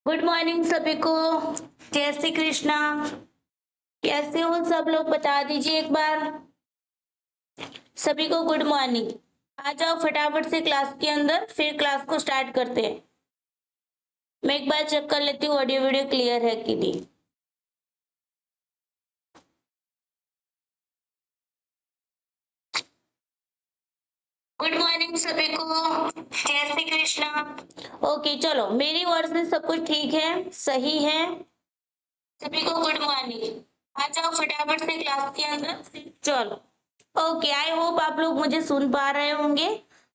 Good morning सभी को। जय श्री कृष्णा। कैसे हो सब लोग बता दीजिए एक बार। सभी को गुड मॉर्निंग। आ जाओ फटाफट से क्लास के अंदर, फिर क्लास को स्टार्ट करते हैं। मैं एक बार चेक कर लेती हूँ ऑडियो वीडियो क्लियर है कि नहीं। गुड मॉर्निंग सभी को। जय श्री कृष्णा। ओके चलो, मेरी ओर से सब कुछ ठीक है, सही है। सभी को गुड मॉर्निंग। आ जाओ फटाफट से क्लास के अंदर। चलो ओके, आई होप आप लोग मुझे सुन पा रहे होंगे।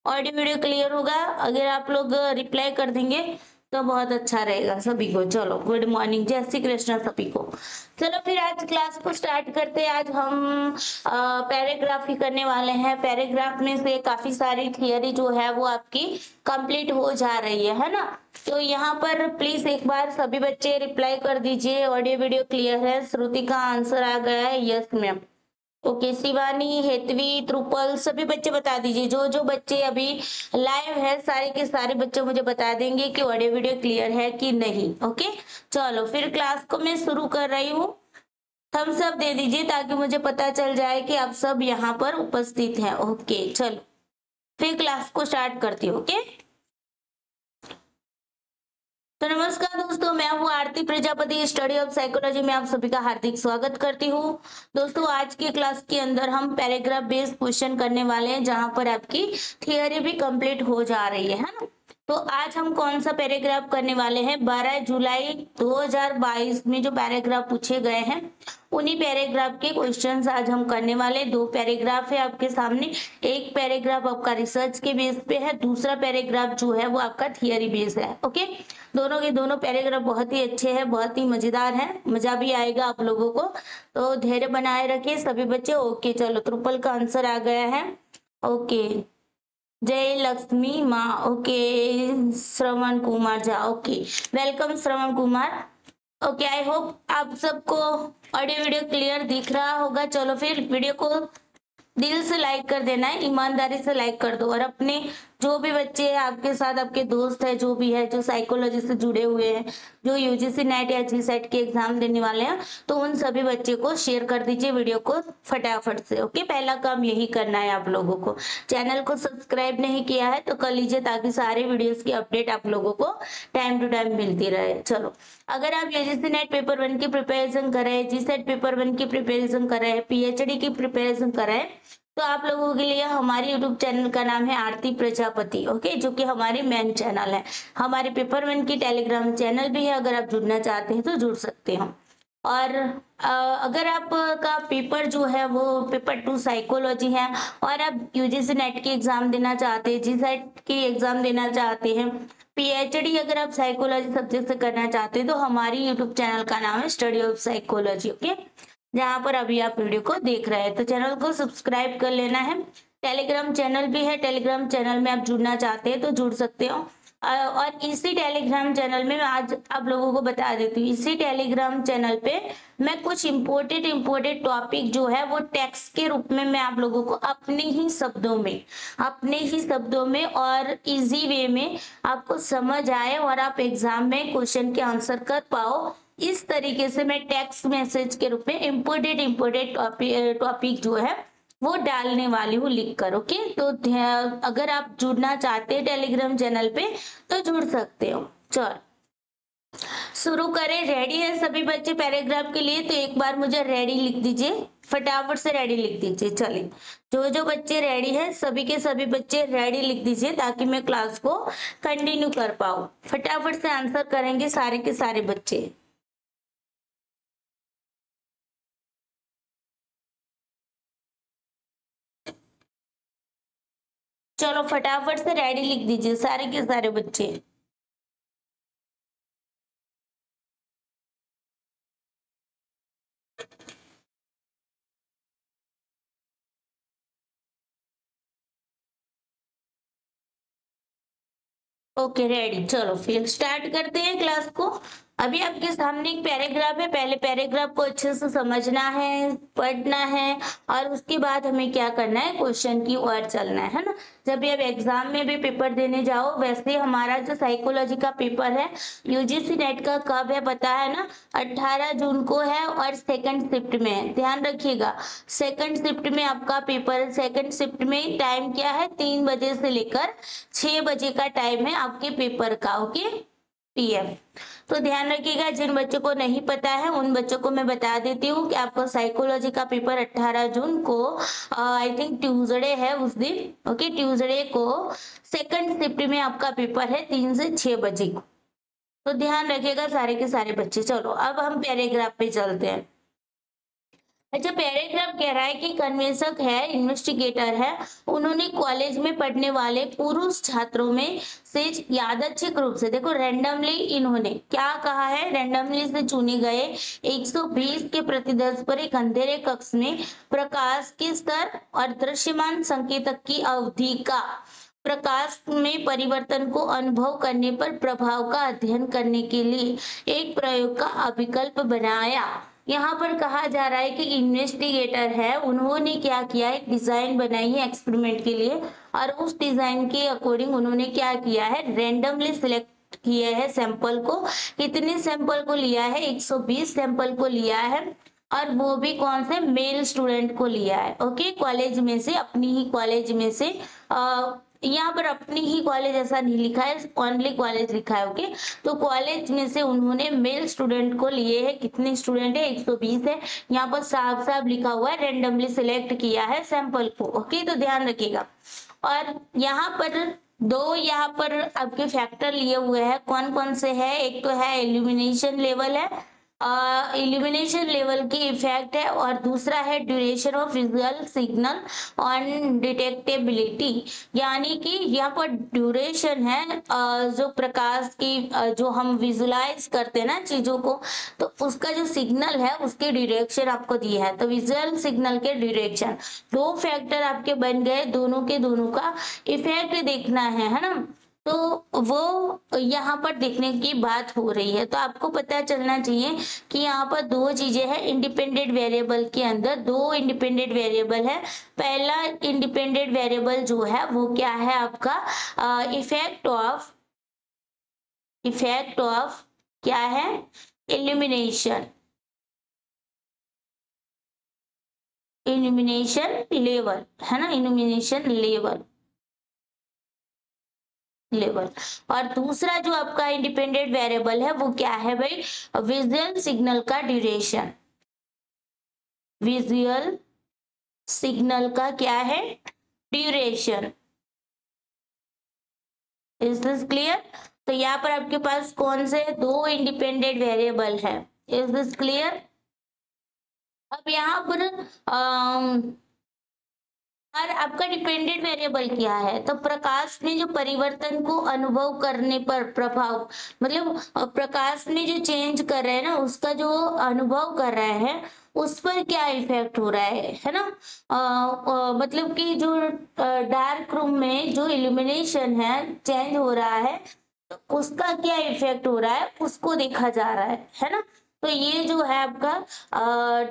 ऑडियो वीडियो क्लियर होगा। अगर आप लोग रिप्लाई कर देंगे तो बहुत अच्छा रहेगा सभी को। चलो गुड मॉर्निंग, जय श्री कृष्ण सभी को। चलो फिर आज क्लास को स्टार्ट करते हैं। आज हम पैराग्राफ ही करने वाले हैं। पैराग्राफ में से काफी सारी थियरी जो है वो आपकी कंप्लीट हो जा रही है ना। तो यहाँ पर प्लीज एक बार सभी बच्चे रिप्लाई कर दीजिए, ऑडियो वीडियो क्लियर है। श्रुति का आंसर आ गया है yes ma'am. Okay, Shivani, Hetvi, Trupal सभी बच्चे बता दीजिए। जो जो बच्चे अभी लाइव है सारे के सारे बच्चे मुझे बता देंगे कि ऑडियो वीडियो क्लियर है कि नहीं। ओके चलो फिर क्लास को मैं शुरू कर रही हूँ। थम्स अप दे दीजिए ताकि मुझे पता चल जाए कि आप सब यहाँ पर उपस्थित हैं। ओके चलो फिर क्लास को स्टार्ट करती हूँ। ओके तो नमस्कार दोस्तों, मैं हूँ आरती प्रजापति, स्टडी ऑफ साइकोलॉजी में आप सभी का हार्दिक स्वागत करती हूँ। दोस्तों आज की क्लास के अंदर हम पैराग्राफ बेस्ड क्वेश्चन करने वाले हैं, जहां पर आपकी थियरी भी कंप्लीट हो जा रही है ना। तो आज हम कौन सा पैराग्राफ करने वाले हैं? 12 जुलाई 2022 में जो पैराग्राफ पूछे गए हैं उन्हीं पैराग्राफ के क्वेश्चंस आज हम करने वाले। दो पैराग्राफ है आपके सामने। एक पैराग्राफ आपका रिसर्च के बेस पे है, दूसरा पैराग्राफ जो है वो आपका थियरी बेस है। ओके, दोनों के दोनों पैराग्राफ बहुत ही अच्छे हैं, बहुत ही मजेदार हैं, मजा भी आएगा आप लोगों को। तो धैर्य बनाए रखिए सभी बच्चे। ओके चलो, त्रुपल का आंसर आ गया है। ओके, जय लक्ष्मी माँ। Okay, Shravan Kumar Jha. Okay, welcome Shravan Kumar. Okay, I hope आप सबको ऑडियो वीडियो क्लियर दिख रहा होगा। चलो फिर वीडियो को दिल से लाइक कर देना है, ईमानदारी से लाइक कर दो। और अपने जो भी बच्चे हैं आपके साथ, आपके दोस्त है जो भी है, जो साइकोलॉजी से जुड़े हुए हैं, जो यूजीसी नेट या जी सेट के एग्जाम देने वाले हैं, तो उन सभी बच्चे को शेयर कर दीजिए वीडियो को फटाफट से। ओके, पहला काम यही करना है आप लोगों को। चैनल को सब्सक्राइब नहीं किया है तो कर लीजिए, ताकि सारे वीडियोस की अपडेट आप लोगों को टाइम टू टाइम मिलती रहे। चलो, अगर आप यूजीसी नेट पेपर 1 की प्रिपरेशन कर रहे हैं, जी सेट पेपर 1 की प्रिपरेशन कर रहे हैं, पीएचडी की प्रिपरेशन कर रहे हैं, तो आप लोगों के लिए हमारे यूट्यूब चैनल का नाम है आरती प्रजापति। ओके, जो कि हमारी मेन चैनल है। हमारे पेपर 1 की टेलीग्राम चैनल भी है, अगर आप जुड़ना चाहते हैं तो जुड़ सकते हो। और अगर आपका पेपर जो है वो पेपर 2 साइकोलॉजी है और आप यूजीसी नेट की एग्जाम देना चाहते हैं, जी सेट की एग्जाम देना चाहते हैं, पीएचडी अगर आप साइकोलॉजी सब्जेक्ट से करना चाहते हैं, तो हमारी यूट्यूब चैनल का नाम है स्टडी ऑफ साइकोलॉजी। ओके, जहां पर अभी आप वीडियो को देख रहे हैं, तो चैनल को सब्सक्राइब कर लेना है। टेलीग्राम चैनल भी है, टेलीग्राम चैनल में आप जुड़ना चाहते हैं तो जुड़ सकते हो। और इसी टेलीग्राम चैनल में मैं आज आप लोगों को बता देती हूँ, इसी टेलीग्राम चैनल पे मैं कुछ इम्पोर्टेंट टॉपिक जो है वो टेक्स्ट के रूप में मैं आप लोगों को अपने ही शब्दों में और इजी वे में आपको समझ आए और आप एग्जाम में क्वेश्चन के आंसर कर पाओ, इस तरीके से मैं टेक्स्ट मैसेज के रूप में इम्पोर्टेंट टॉपिक जो है वो डालने वाली हूँ लिख कर। ओके, तो अगर आप जुड़ना चाहते हैं टेलीग्राम चैनल पे तो जुड़ सकते हो। चल शुरू करें। रेडी है सभी बच्चे पैराग्राफ के लिए? तो एक बार मुझे रेडी लिख दीजिए, फटाफट से रेडी लिख दीजिए। चलिए, जो जो बच्चे रेडी है सभी के सभी बच्चे रेडी लिख दीजिए, ताकि मैं क्लास को कंटिन्यू कर पाऊँ। फटाफट से आंसर करेंगे सारे के सारे बच्चे। चलो फटाफट से रेडी लिख दीजिए सारे के सारे बच्चे। ओके रेडी, चलो फिर स्टार्ट करते हैं क्लास को। अभी आपके सामने एक पैराग्राफ है, पहले पैराग्राफ को अच्छे से समझना है, पढ़ना है और उसके बाद हमें क्या करना है, क्वेश्चन की ओर चलना है ना। जब भी आप एग्जाम में भी पेपर देने जाओ, वैसे हमारा जो साइकोलॉजी का पेपर है यूजीसी नेट का कब है पता है ना, 18 जून को है और सेकंड शिफ्ट में है, ध्यान रखिएगा। सेकंड शिफ्ट में आपका पेपर है। सेकंड शिफ्ट में टाइम क्या है, 3 बजे से लेकर 6 बजे का टाइम है आपके पेपर का, ओके पीएम। तो ध्यान रखिएगा, जिन बच्चों को नहीं पता है उन बच्चों को मैं बता देती हूँ कि आपका साइकोलॉजी का पेपर 18 जून को आई थिंक ट्यूसडे है उस दिन, ओके ट्यूसडे को सेकंड शिफ्ट में आपका पेपर है 3 से 6 बजे को। तो ध्यान रखिएगा सारे के सारे बच्चे। चलो अब हम पैराग्राफ पे चलते हैं। अच्छा, पैराग्राफ कह रहा है कि कन्वेंशक है, इन्वेस्टिगेटर है, उन्होंने कॉलेज में पढ़ने वाले पुरुष छात्रों में से यादृच्छिक रूप से, देखो रैंडमली इन्होंने क्या कहा है, रैंडमली से चुने गए 120 के प्रतिदर्श पर एक अंधेरे कक्ष में प्रकाश के स्तर और दृश्यमान संकेतक की अवधि का प्रकाश में परिवर्तन को अनुभव करने पर प्रभाव का अध्ययन करने के लिए एक प्रयोग का अभिकल्प बनाया। यहाँ पर कहा जा रहा है कि इन्वेस्टिगेटर है, उन्होंने क्या किया, एक डिजाइन बनाई है एक्सपेरिमेंट के लिए और उस डिजाइन के अकॉर्डिंग उन्होंने क्या किया है, रैंडमली सिलेक्ट किया है सैंपल को। कितने सैंपल को लिया है, 120 सैंपल को लिया है और वो भी कौन से, मेल स्टूडेंट को लिया है, ओके कॉलेज में से, अपनी ही कॉलेज में से। यहाँ पर अपनी ही कॉलेज ऐसा नहीं लिखा है, ओनली कॉलेज लिखा है, ओके। तो कॉलेज में से उन्होंने मेल स्टूडेंट को लिए है, कितने स्टूडेंट है, 120 है। यहाँ पर साफ साफ लिखा हुआ है रैंडमली सिलेक्ट किया है सैंपल को, ओके तो ध्यान रखिएगा। और यहाँ पर आपके फैक्टर लिए हुए हैं, कौन कौन से है, एक तो है इल्यूमिनेशन लेवल है, इल्यूमिनेशन लेवल की इफेक्ट है और दूसरा है duration of visual signal on detectability, यानी कि यहाँ पर ड्यूरेशन है जो प्रकाश की जो हम विजुलाइज करते हैं ना चीजों को, तो उसका जो सिग्नल है उसके डायरेक्शन आपको दिया है, तो विजुअल सिग्नल के डायरेक्शन, दो फैक्टर आपके बन गए, दोनों के दोनों का इफेक्ट देखना है ना। तो वो यहाँ पर देखने की बात हो रही है, तो आपको पता चलना चाहिए कि यहाँ पर दो चीजें हैं, इंडिपेंडेंट वेरिएबल के अंदर दो इंडिपेंडेंट वेरिएबल है। पहला इंडिपेंडेंट वेरिएबल जो है वो क्या है आपका, इफेक्ट ऑफ क्या है, इल्यूमिनेशन लेवल है ना, इल्यूमिनेशन लेवल। और दूसरा जो आपका इंडिपेंडेंट वेरिएबल है वो क्या है भाई, विजुअल सिग्नल का ड्यूरेशन, विजुअल सिग्नल का क्या है, ड्यूरेशन। Is this clear? तो यहाँ पर आपके पास कौन से दो इंडिपेंडेंट वेरिएबल है, इज दिस क्लियर? अब यहाँ पर और आपका डिपेंडेंट वेरिएबल क्या है, तो प्रकाश में जो परिवर्तन को अनुभव करने पर प्रभाव, मतलब प्रकाश में जो चेंज कर रहे हैं ना उसका जो अनुभव कर रहे हैं उस पर क्या इफेक्ट हो रहा है ना। मतलब कि जो डार्क रूम में जो इल्यूमिनेशन है चेंज हो रहा है, तो उसका क्या इफेक्ट हो रहा है उसको देखा जा रहा है ना। तो ये जो है आपका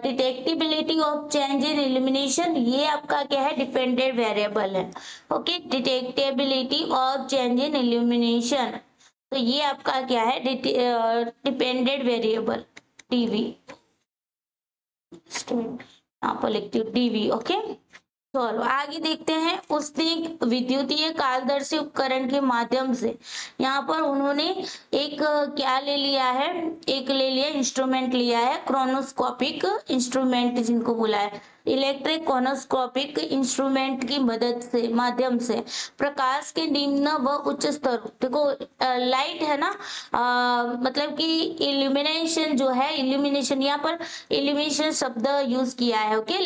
detectability of change in illumination, ये आपका क्या है, डिपेंडेंट वेरिएबल है, okay detectability of change in illumination, तो ये आपका क्या है, डिपेंडेंट वेरिएबल डीवी, यहाँ पर लिखती हूँ डीवी, ओके। चलो आगे देखते हैं। उसने विद्युतीय कालदर्शी उपकरण के माध्यम से, यहाँ पर उन्होंने एक क्या ले लिया है, एक ले लिया इंस्ट्रूमेंट लिया है, क्रोनोस्कोपिक इंस्ट्रूमेंट जिनको बोला है, इलेक्ट्रिक क्रोनोस्कोपिक इंस्ट्रूमेंट की मदद से माध्यम से प्रकाश के निम्न व उच्च स्तर, देखो लाइट है ना, मतलब कि इल्यूमिनेशन जो है, इल्यूमिनेशन यहाँ पर इल्यूमिनेशन शब्द यूज किया है, ओके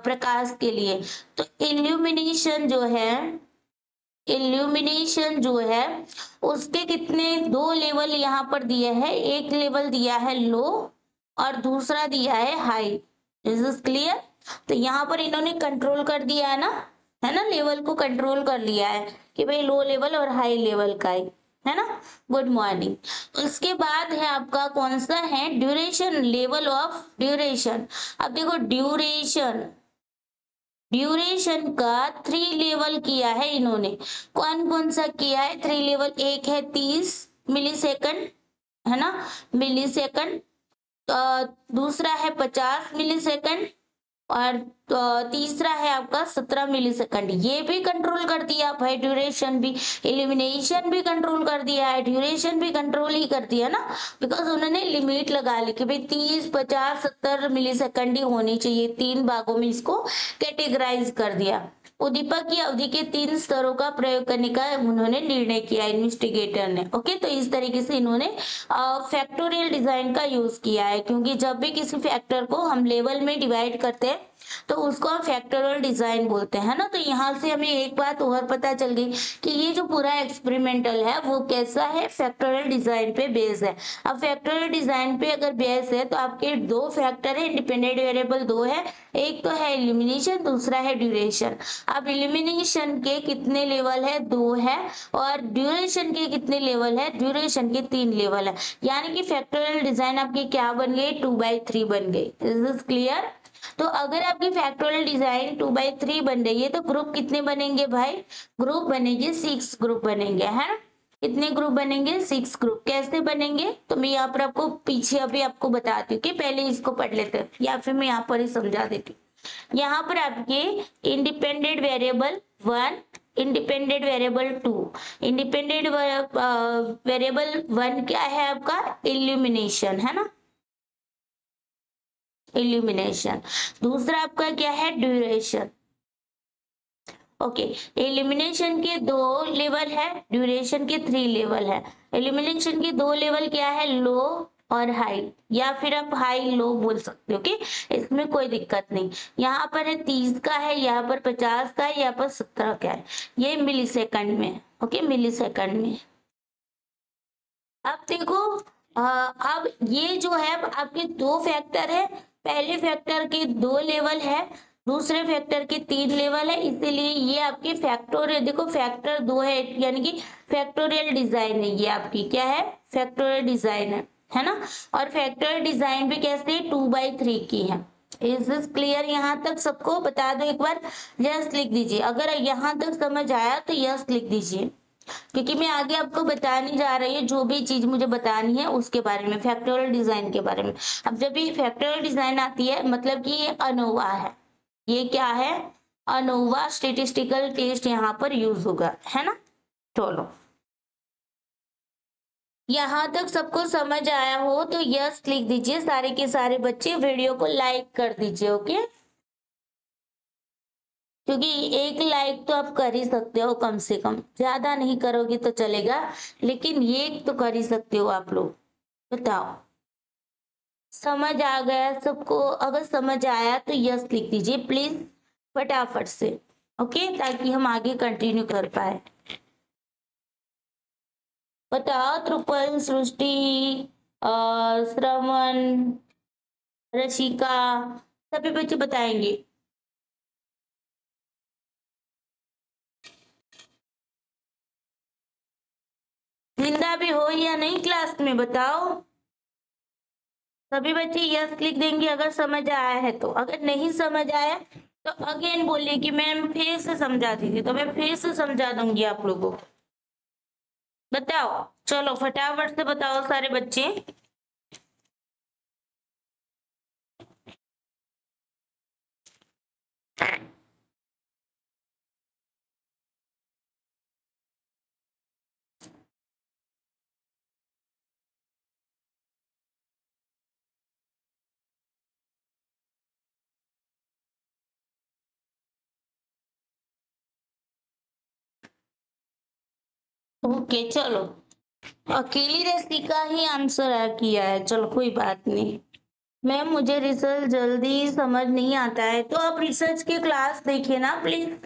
प्रकाश के लिए। तो इल्यूमिनेशन जो है उसके कितने दो लेवल यहाँ पर दिए हैं, एक लेवल दिया है लो और दूसरा दिया है हाई, इज दिस क्लियर? तो यहाँ पर इन्होंने कंट्रोल कर दिया है ना लेवल को कंट्रोल कर लिया है कि भाई लो लेवल और हाई लेवल का है, है ना। Good morning. उसके बाद है आपका कौन सा है, ड्यूरेशन, लेवल ऑफ ड्यूरेशन। अब देखो ड्यूरेशन का 3 लेवल किया है इन्होंने। कौन कौन सा किया है 3 लेवल? एक है 30 मिली सेकंड, है ना, मिली सेकंड। दूसरा है 50 मिली सेकंड, और तीसरा है आपका 17 मिली सेकंड। ये भी कंट्रोल कर दिया भाई, ड्यूरेशन भी, इल्यूमिनेशन भी कंट्रोल कर दिया है, ड्यूरेशन भी कंट्रोल ही कर दिया ना, बिकॉज उन्होंने लिमिट लगा ली कि भाई 30, 50, 70 मिली सेकंड ही होनी चाहिए। 3 भागों में इसको कैटेगराइज कर दिया। उद्दीपक की अवधि के 3 स्तरों का प्रयोग करने का उन्होंने निर्णय किया इन्वेस्टिगेटर ने। ओके, तो इस तरीके से इन्होंने फैक्टोरियल डिजाइन का यूज किया है, क्योंकि जब भी किसी फैक्टर को हम लेवल में डिवाइड करते हैं तो उसको हम फैक्टोरियल डिजाइन बोलते हैं ना। तो यहाँ से हमें एक बात और पता चल गई कि ये जो पूरा एक्सपेरिमेंटल है वो कैसा है, फैक्टोरियल डिजाइन पे बेस है। अब फैक्टोरियल डिजाइन पे अगर बेस है तो आपके 2 फैक्टर है, इंडिपेंडेंट वेरिएबल 2 है, एक तो है इल्यूमिनेशन, दूसरा है ड्यूरेशन। अब इल्यूमिनेशन के कितने लेवल है? 2 है। और ड्यूरेशन के कितने लेवल है? ड्यूरेशन के 3 लेवल है। यानी कि फैक्टोरियल डिजाइन आपकी क्या बन गई? 2/3 बन गई। Is this clear? तो अगर आपकी फैक्टोरियल डिजाइन 2/3 बन रही है तो ग्रुप कितने बनेंगे भाई? ग्रुप बनेंगे 6 ग्रुप बनेंगे, है ना। कितने ग्रुप बनेंगे? 6 ग्रुप। कैसे बनेंगे तो मैं यहाँ पर आपको पीछे अभी आपको बताती हूँ कि पहले इसको पढ़ लेते हैं, या फिर मैं यहाँ पर ही समझा देती हूँ। यहाँ पर आपके independent variable 1, independent variable 2, independent variable 1 क्या है आपका? इल्यूमिनेशन, है ना, इल्यूमिनेशन। दूसरा आपका क्या है? ड्यूरेशन। ओके, इल्यूमिनेशन के 2 लेवल है, ड्यूरेशन के 3 लेवल है। इल्यूमिनेशन के 2 लेवल क्या है? लो और हाई, या फिर आप हाई लो बोल सकते हो। ओके, इसमें कोई दिक्कत नहीं। यहाँ पर है 30 का है, यहाँ पर 50 का है, यहाँ पर 17 का है। ये मिली सेकंड में। ओके, मिली सेकंड में। अब देखो, अब ये जो है आपके 2 फैक्टर है। पहले फैक्टर के 2 लेवल है, दूसरे फैक्टर के 3 लेवल है, इसीलिए ये आपकी फैक्टोरियल, देखो फैक्टर 2 है, यानी कि फैक्टोरियल डिजाइन है। ये आपकी क्या है? फैक्टोरियल डिजाइन है ना। और फैक्टोरियल डिजाइन भी कैसे? 2/3 की है। Is this clear? यहाँ तक सबको बता दो एक बार, यस लिख दीजिए। अगर यहाँ तक समझ आया तो यस लिख दीजिए, क्योंकि मैं आगे आपको बताने जा रही हूँ जो भी चीज मुझे बतानी है उसके बारे में, फैक्टोरियल डिजाइन के बारे में। अब जब ये फैक्टोरियल डिजाइन आती है मतलब कि ये अनोवा है। ये क्या है? अनोवा स्टेटिस्टिकल टेस्ट यहाँ पर यूज होगा, है ना। चलो, यहाँ तक सबको समझ आया हो तो यस लिख दीजिए। सारे के सारे बच्चे वीडियो को लाइक कर दीजिए। ओके, क्योंकि एक लाइक तो आप कर ही सकते हो, कम से कम, ज्यादा नहीं करोगे तो चलेगा, लेकिन ये तो कर ही सकते हो आप लोग। बताओ, समझ आ गया सबको? अगर समझ आया तो यस लिख दीजिए प्लीज, फटाफट से। ओके, ताकि हम आगे कंटिन्यू कर पाए। बताओ, त्रुपल, सृष्टि, श्रवण, रशिका, सभी बच्चे बताएंगे। जिंदा भी हो या नहीं क्लास में? बताओ, सभी बच्चे यस लिख देंगे अगर समझ आया है तो। अगर नहीं समझ आया तो अगेन बोलिए कि मैम फिर से समझा दीजिए, तो मैं फिर से समझा दूंगी आप लोगों को। बताओ, चलो फटाफट से बताओ सारे बच्चे। ओके, चलो, अकेली रसिका ही आंसर किया है। चलो कोई बात नहीं। मैम मुझे रिसर्च जल्दी समझ नहीं आता है, तो आप रिसर्च की क्लास देखिए ना प्लीज।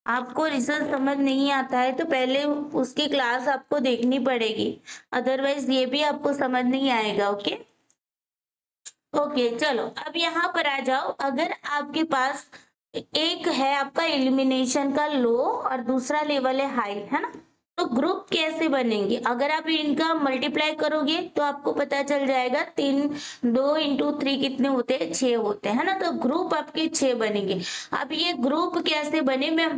आपको रिसर्च समझ नहीं आता है तो पहले उसकी क्लास आपको देखनी पड़ेगी, अदरवाइज ये भी आपको समझ नहीं आएगा। ओके, ओके, चलो अब यहाँ पर आ जाओ। अगर आपके पास एक है आपका इल्यूमिनेशन का लो और दूसरा लेवल है हाई, है ना। तो ग्रुप कैसे बनेंगे, अगर आप इनका मल्टीप्लाई करोगे तो आपको पता चल जाएगा 2 इंटू 3 कितने होते हैं, 6 होते हैं, है ना। तो ग्रुप आपके 6 बनेंगे। अब ये ग्रुप कैसे बने, मैं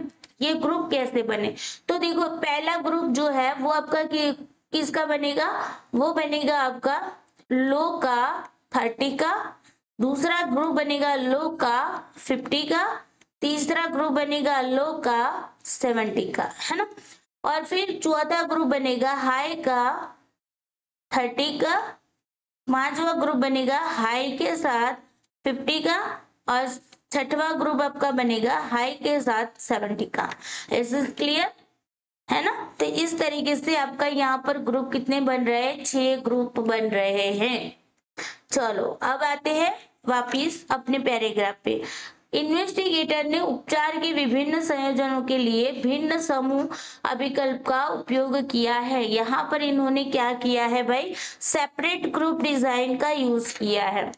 ये ग्रुप कैसे बने, तो देखो पहला ग्रुप जो है वो आपका किसका बनेगा, वो बनेगा आपका लो का 30 का, दूसरा ग्रुप बनेगा लो का 50 का, तीसरा ग्रुप बनेगा लो का 70 का, है ना। और फिर चौथा ग्रुप बनेगा हाई का 30 का, पांचवा ग्रुप बनेगा हाई के साथ 50 का, और छठवां ग्रुप आपका बनेगा हाई के साथ 70 का। इज दिस क्लियर, है ना। तो इस तरीके से आपका यहाँ पर ग्रुप कितने बन रहे हैं, 6 ग्रुप बन रहे हैं। चलो अब आते हैं वापिस अपने पैराग्राफ पे। इन्वेस्टिगेटर ने उपचार के विभिन्न संयोजनों के लिए भिन्न समूह अभिकल्प का उपयोग किया है। यहाँ पर इन्होंने क्या किया है भाई, सेपरेट ग्रुप डिजाइन का यूज किया है,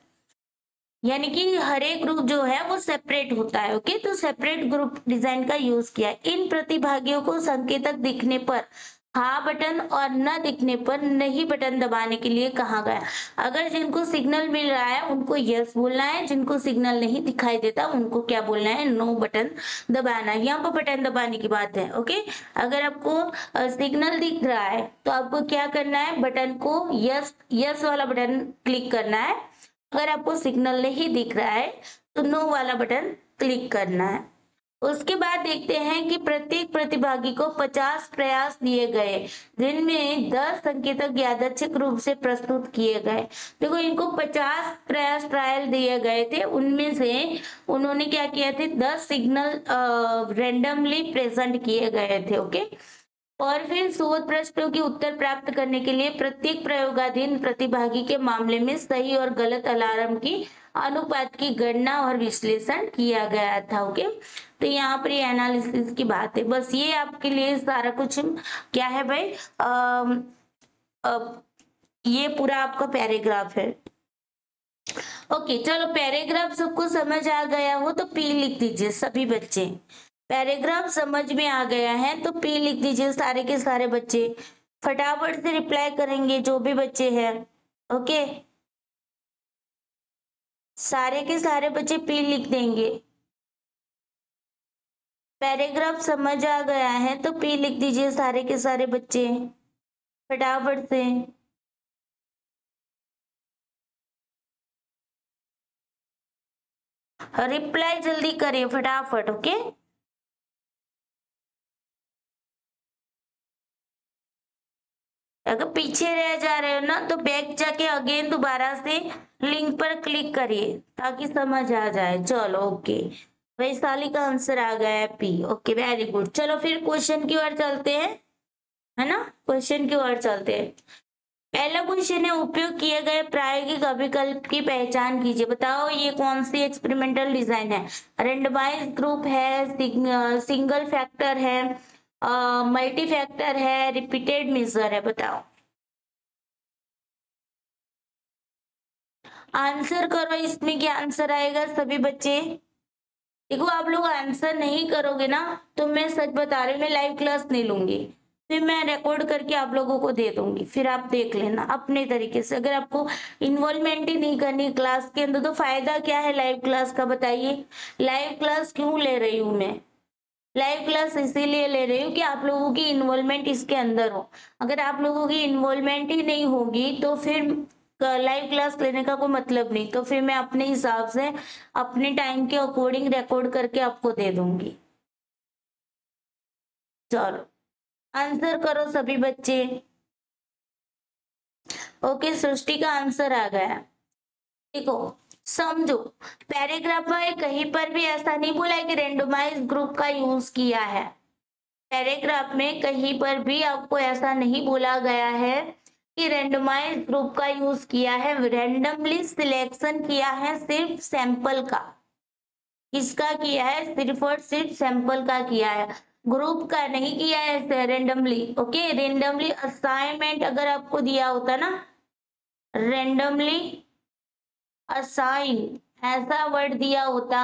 यानी कि हर एक ग्रुप जो है वो सेपरेट होता है। ओके, तो सेपरेट ग्रुप डिजाइन का यूज किया है। इन प्रतिभागियों को संकेतक दिखने पर हाँ बटन और न दिखने पर नहीं बटन दबाने के लिए कहा गया। अगर जिनको सिग्नल मिल रहा है उनको यस बोलना है, जिनको सिग्नल नहीं दिखाई देता उनको क्या बोलना है, नो बटन दबाना है। यहाँ पर बटन दबाने की बात है। ओके, अगर आपको सिग्नल दिख रहा है तो आपको क्या करना है, बटन को यस यस वाला बटन क्लिक करना है। अगर आपको सिग्नल नहीं दिख रहा है तो नो वाला बटन क्लिक करना है। उसके बाद देखते हैं कि प्रत्येक प्रतिभागी को 50 प्रयास दिए गए, जिनमें 10 संकेतक यादृच्छिक रूप से प्रस्तुत किए गए। देखो इनको 50 प्रयास ट्रायल दिए गए थे, उनमें से उन्होंने क्या किया थे, 10 सिग्नल रेंडमली प्रेजेंट किए गए थे। ओके, और फिर शोध प्रश्नों के उत्तर प्राप्त करने के लिए प्रत्येक प्रयोगाधीन प्रतिभागी के मामले में सही और गलत अलार्म की अनुपात की गणना और विश्लेषण किया गया था। ओके, तो यहाँ पर ये एनालिसिस की बात है। बस ये आपके लिए सारा कुछ क्या है भाई, ये पूरा आपका पैराग्राफ है। ओके चलो, पैराग्राफ सबको समझ आ गया हो तो पी लिख दीजिए सभी बच्चे। पैराग्राफ समझ में आ गया है तो पी लिख दीजिए सारे के सारे बच्चे। फटाफट से रिप्लाई करेंगे जो भी बच्चे हैं। ओके, सारे के सारे बच्चे पी लिख देंगे। पैराग्राफ समझ आ गया है तो पी लिख दीजिए सारे के सारे बच्चे फटाफट से। रिप्लाई जल्दी करिए फटाफट। ओके, अगर पीछे रह जा रहे हो ना तो बैक जाके अगेन दोबारा से लिंक पर क्लिक करिए ताकि समझ आ जाए। चलो ओके, वैशाली का आंसर आ गया है पी। Okay very good. चलो फिर क्वेश्चन की ओर चलते हैं, है ना, क्वेश्चन की ओर चलते हैं। पहला क्वेश्चन है, उपयोग किए गए प्रायोगिक अभिकल्प की पहचान कीजिए। बताओ ये कौन सी एक्सपेरिमेंटल डिजाइन है, रेंडमाइज ग्रुप है, सिंगल फैक्टर है, मल्टी फैक्टर है, रिपीटेड मेजर है, बताओ। आंसर करो, इसमें क्या आंसर आएगा सभी बच्चे। देखो आप लोग आंसर नहीं करोगे ना तो मैं सच बता रही हूँ, मैं लाइव क्लास नहीं लूंगी, फिर मैं रिकॉर्ड करके आप लोगों को दे दूंगी, फिर आप देख लेना अपने तरीके से। अगर आपको इन्वॉल्वमेंट ही नहीं करनी क्लास के अंदर तो फायदा क्या है लाइव क्लास का, बताइए। लाइव क्लास क्यों ले रही हूँ मैं, लाइव क्लास इसीलिए ले रही हूँ कि आप लोगों की इन्वॉल्वमेंट इसके अंदर हो। अगर आप लोगों की इन्वॉल्वमेंट ही नहीं होगी तो फिर लाइव क्लास लेने का कोई मतलब नहीं, तो फिर मैं अपने हिसाब से अपने टाइम के अकॉर्डिंग रिकॉर्ड करके आपको दे दूंगी। चलो आंसर करो सभी बच्चे। ओके, सृष्टि का आंसर आ गया। देखो समझो, पैराग्राफ में कहीं पर भी ऐसा नहीं बोला है कि रेंडमाइज ग्रुप का यूज किया है। पैराग्राफ में कहीं पर भी आपको ऐसा नहीं बोला गया है कि रेंडमाइज ग्रुप का यूज किया है। रैंडमली सिलेक्शन किया है सिर्फ सैंपल का। किसका किया है, सिर्फ और सिर्फ सैंपल का किया है, ग्रुप का नहीं किया है रेंडमली। ओके, रेंडमली असाइनमेंट अगर आपको दिया होता ना, रेंडमली असाइन ऐसा वर्ड दिया होता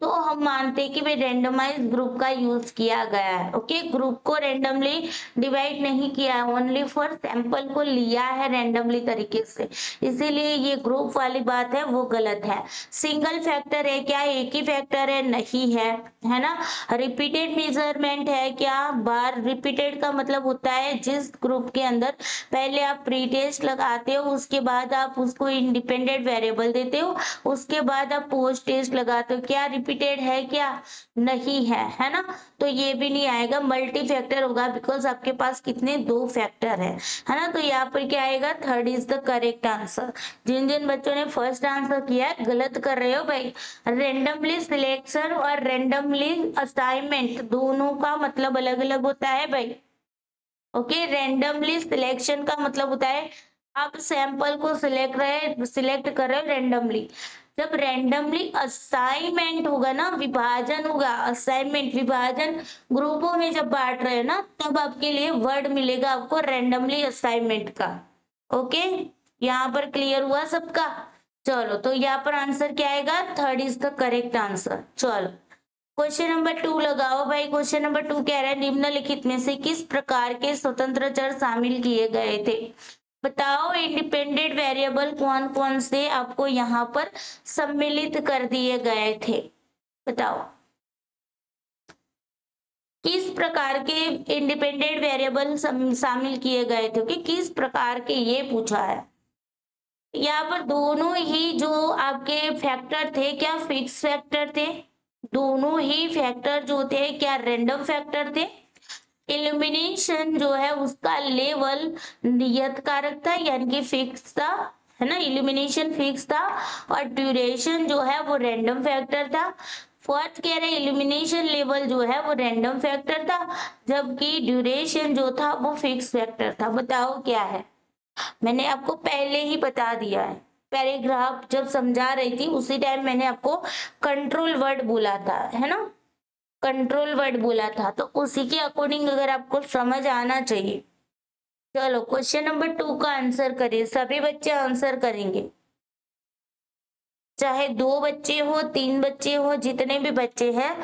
तो हम मानते हैं कि भाई रेंडमाइज ग्रुप का यूज किया गया है। ओके, ग्रुप को रेंडमली डिवाइड नहीं किया है, ओनली फॉर सैंपल को लिया है रेंडमली तरीके से, इसीलिए ये ग्रुप वाली बात है वो गलत है। सिंगल फैक्टर है क्या? एक ही फैक्टर है? नहीं है ना। रिपीटेड मेजरमेंट है क्या? बार रिपीटेड का मतलब होता है जिस ग्रुप के अंदर पहले आप प्री टेस्ट लगाते हो, उसके बाद आप उसको इंडिपेंडेंट वेरिएबल देते हो, उसके बाद आप पोस्ट टेस्ट लगाते हो। क्या रिपीटेड है क्या? नहीं है ना। तो ये भी नहीं आएगा, मल्टी फैक्टर होगा, बिकॉज आपके पास कितने? 2 फैक्टर है ना। तो यहाँ पर क्या आएगा? Third is the correct answer. जिन जिन बच्चों ने फर्स्ट आंसर किया है गलत कर रहे हो भाई। रेंडमली सिलेक्शन और रेंडमली असाइनमेंट दोनों का मतलब अलग अलग होता है भाई। ओके, रेंडमली सिलेक्शन का मतलब होता है आप सैंपल को सिलेक्ट कर रहे हो रेंडमली। जब रेंडमली असाइनमेंट होगा ना, विभाजन होगा, असाइनमेंट विभाजन ग्रुपों में जब बांट रहे हो ना, तब आपके लिए वर्ड मिलेगा आपको रेंडमली असाइनमेंट का। ओके, यहाँ पर क्लियर हुआ सबका? चलो, तो यहाँ पर आंसर क्या आएगा? Third is the correct answer. चलो, क्वेश्चन नंबर 2 लगाओ भाई। क्वेश्चन नंबर 2 कह रहा है निम्नलिखित में से किस प्रकार के स्वतंत्र चर शामिल किए गए थे? बताओ, इंडिपेंडेंट वेरिएबल कौन कौन से आपको यहाँ पर सम्मिलित कर दिए गए थे? बताओ किस प्रकार के इंडिपेंडेंट वेरिएबल शामिल किए गए थे? कि किस प्रकार के, ये पूछा है। यहाँ पर दोनों ही जो आपके फैक्टर थे क्या फिक्स फैक्टर थे? दोनों ही फैक्टर जो थे क्या रैंडम फैक्टर थे? इल्यूमिनेशन जो है उसका लेवल नियत कारक था, यानी कि फिक्स था, है ना। इल्यूमिनेशन फिक्स था और ड्यूरेशन जो है वो रैंडम फैक्टर था। फोर्थ कह रहे इल्यूमिनेशन लेवल जो है वो रैंडम फैक्टर था, जबकि ड्यूरेशन जो था वो फिक्स फैक्टर था। बताओ क्या है? मैंने आपको पहले ही बता दिया है, पैराग्राफ जब समझा रही थी उसी टाइम मैंने आपको कंट्रोल वर्ड बोला था, है ना। कंट्रोल वर्ड बोला था, तो उसी के अकॉर्डिंग अगर आपको समझ आना चाहिए। चलो, क्वेश्चन नंबर 2 का आंसर करिए। सभी बच्चे आंसर करेंगे, चाहे 2 बच्चे हो 3 बच्चे हो, जितने भी बच्चे हैं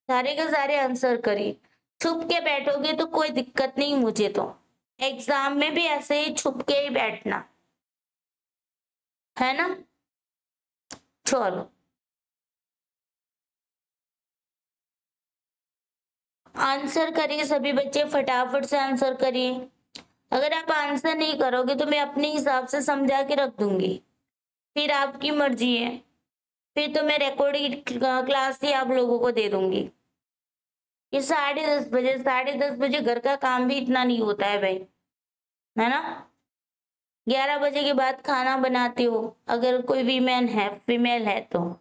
सारे के सारे आंसर करिए। छुप के बैठोगे तो कोई दिक्कत नहीं, मुझे तो एग्जाम में भी ऐसे ही छुप के ही बैठना, है ना। चलो, आंसर करिए सभी बच्चे, फटाफट से आंसर करिए। अगर आप आंसर नहीं करोगे तो मैं अपने हिसाब से समझा के रख दूंगी, फिर आपकी मर्जी है, फिर तो मैं रिकॉर्डिंग क्लास ही आप लोगों को दे दूंगी। ये 10:30 बजे, 10:30 बजे घर का काम भी इतना नहीं होता है भाई, है ना। 11 बजे के बाद खाना बनाती हो अगर कोई वीमेन है, फीमेल है तो।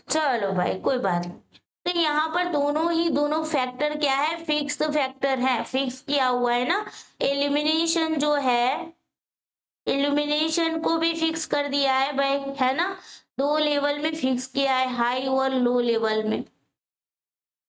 चलो भाई, कोई बात नहीं। तो यहाँ पर दोनों फैक्टर क्या है? फिक्स फैक्टर है, फिक्स किया हुआ है ना। एलिमिनेशन जो है, इल्यूमिनेशन को भी फिक्स कर दिया है भाई, है ना। 2 लेवल में फिक्स किया है, हाई और लो लेवल में।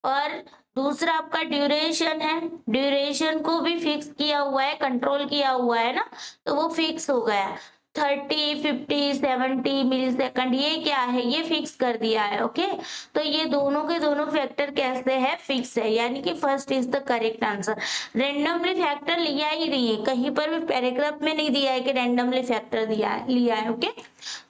और दूसरा आपका ड्यूरेशन है, ड्यूरेशन को भी फिक्स किया हुआ है, कंट्रोल किया हुआ है ना, तो वो फिक्स हो गया। 30, 50, 70 मिली सेकंड, ये क्या है? ये फिक्स कर दिया है। ओके, तो ये दोनों के दोनों फैक्टर कैसे है? फिक्स है, यानी कि first is the correct answer. Randomly factor लिया ही नहीं है, कहीं पर भी पैराग्राफ में नहीं दिया है कि रेंडमली फैक्टर लिया है। ओके,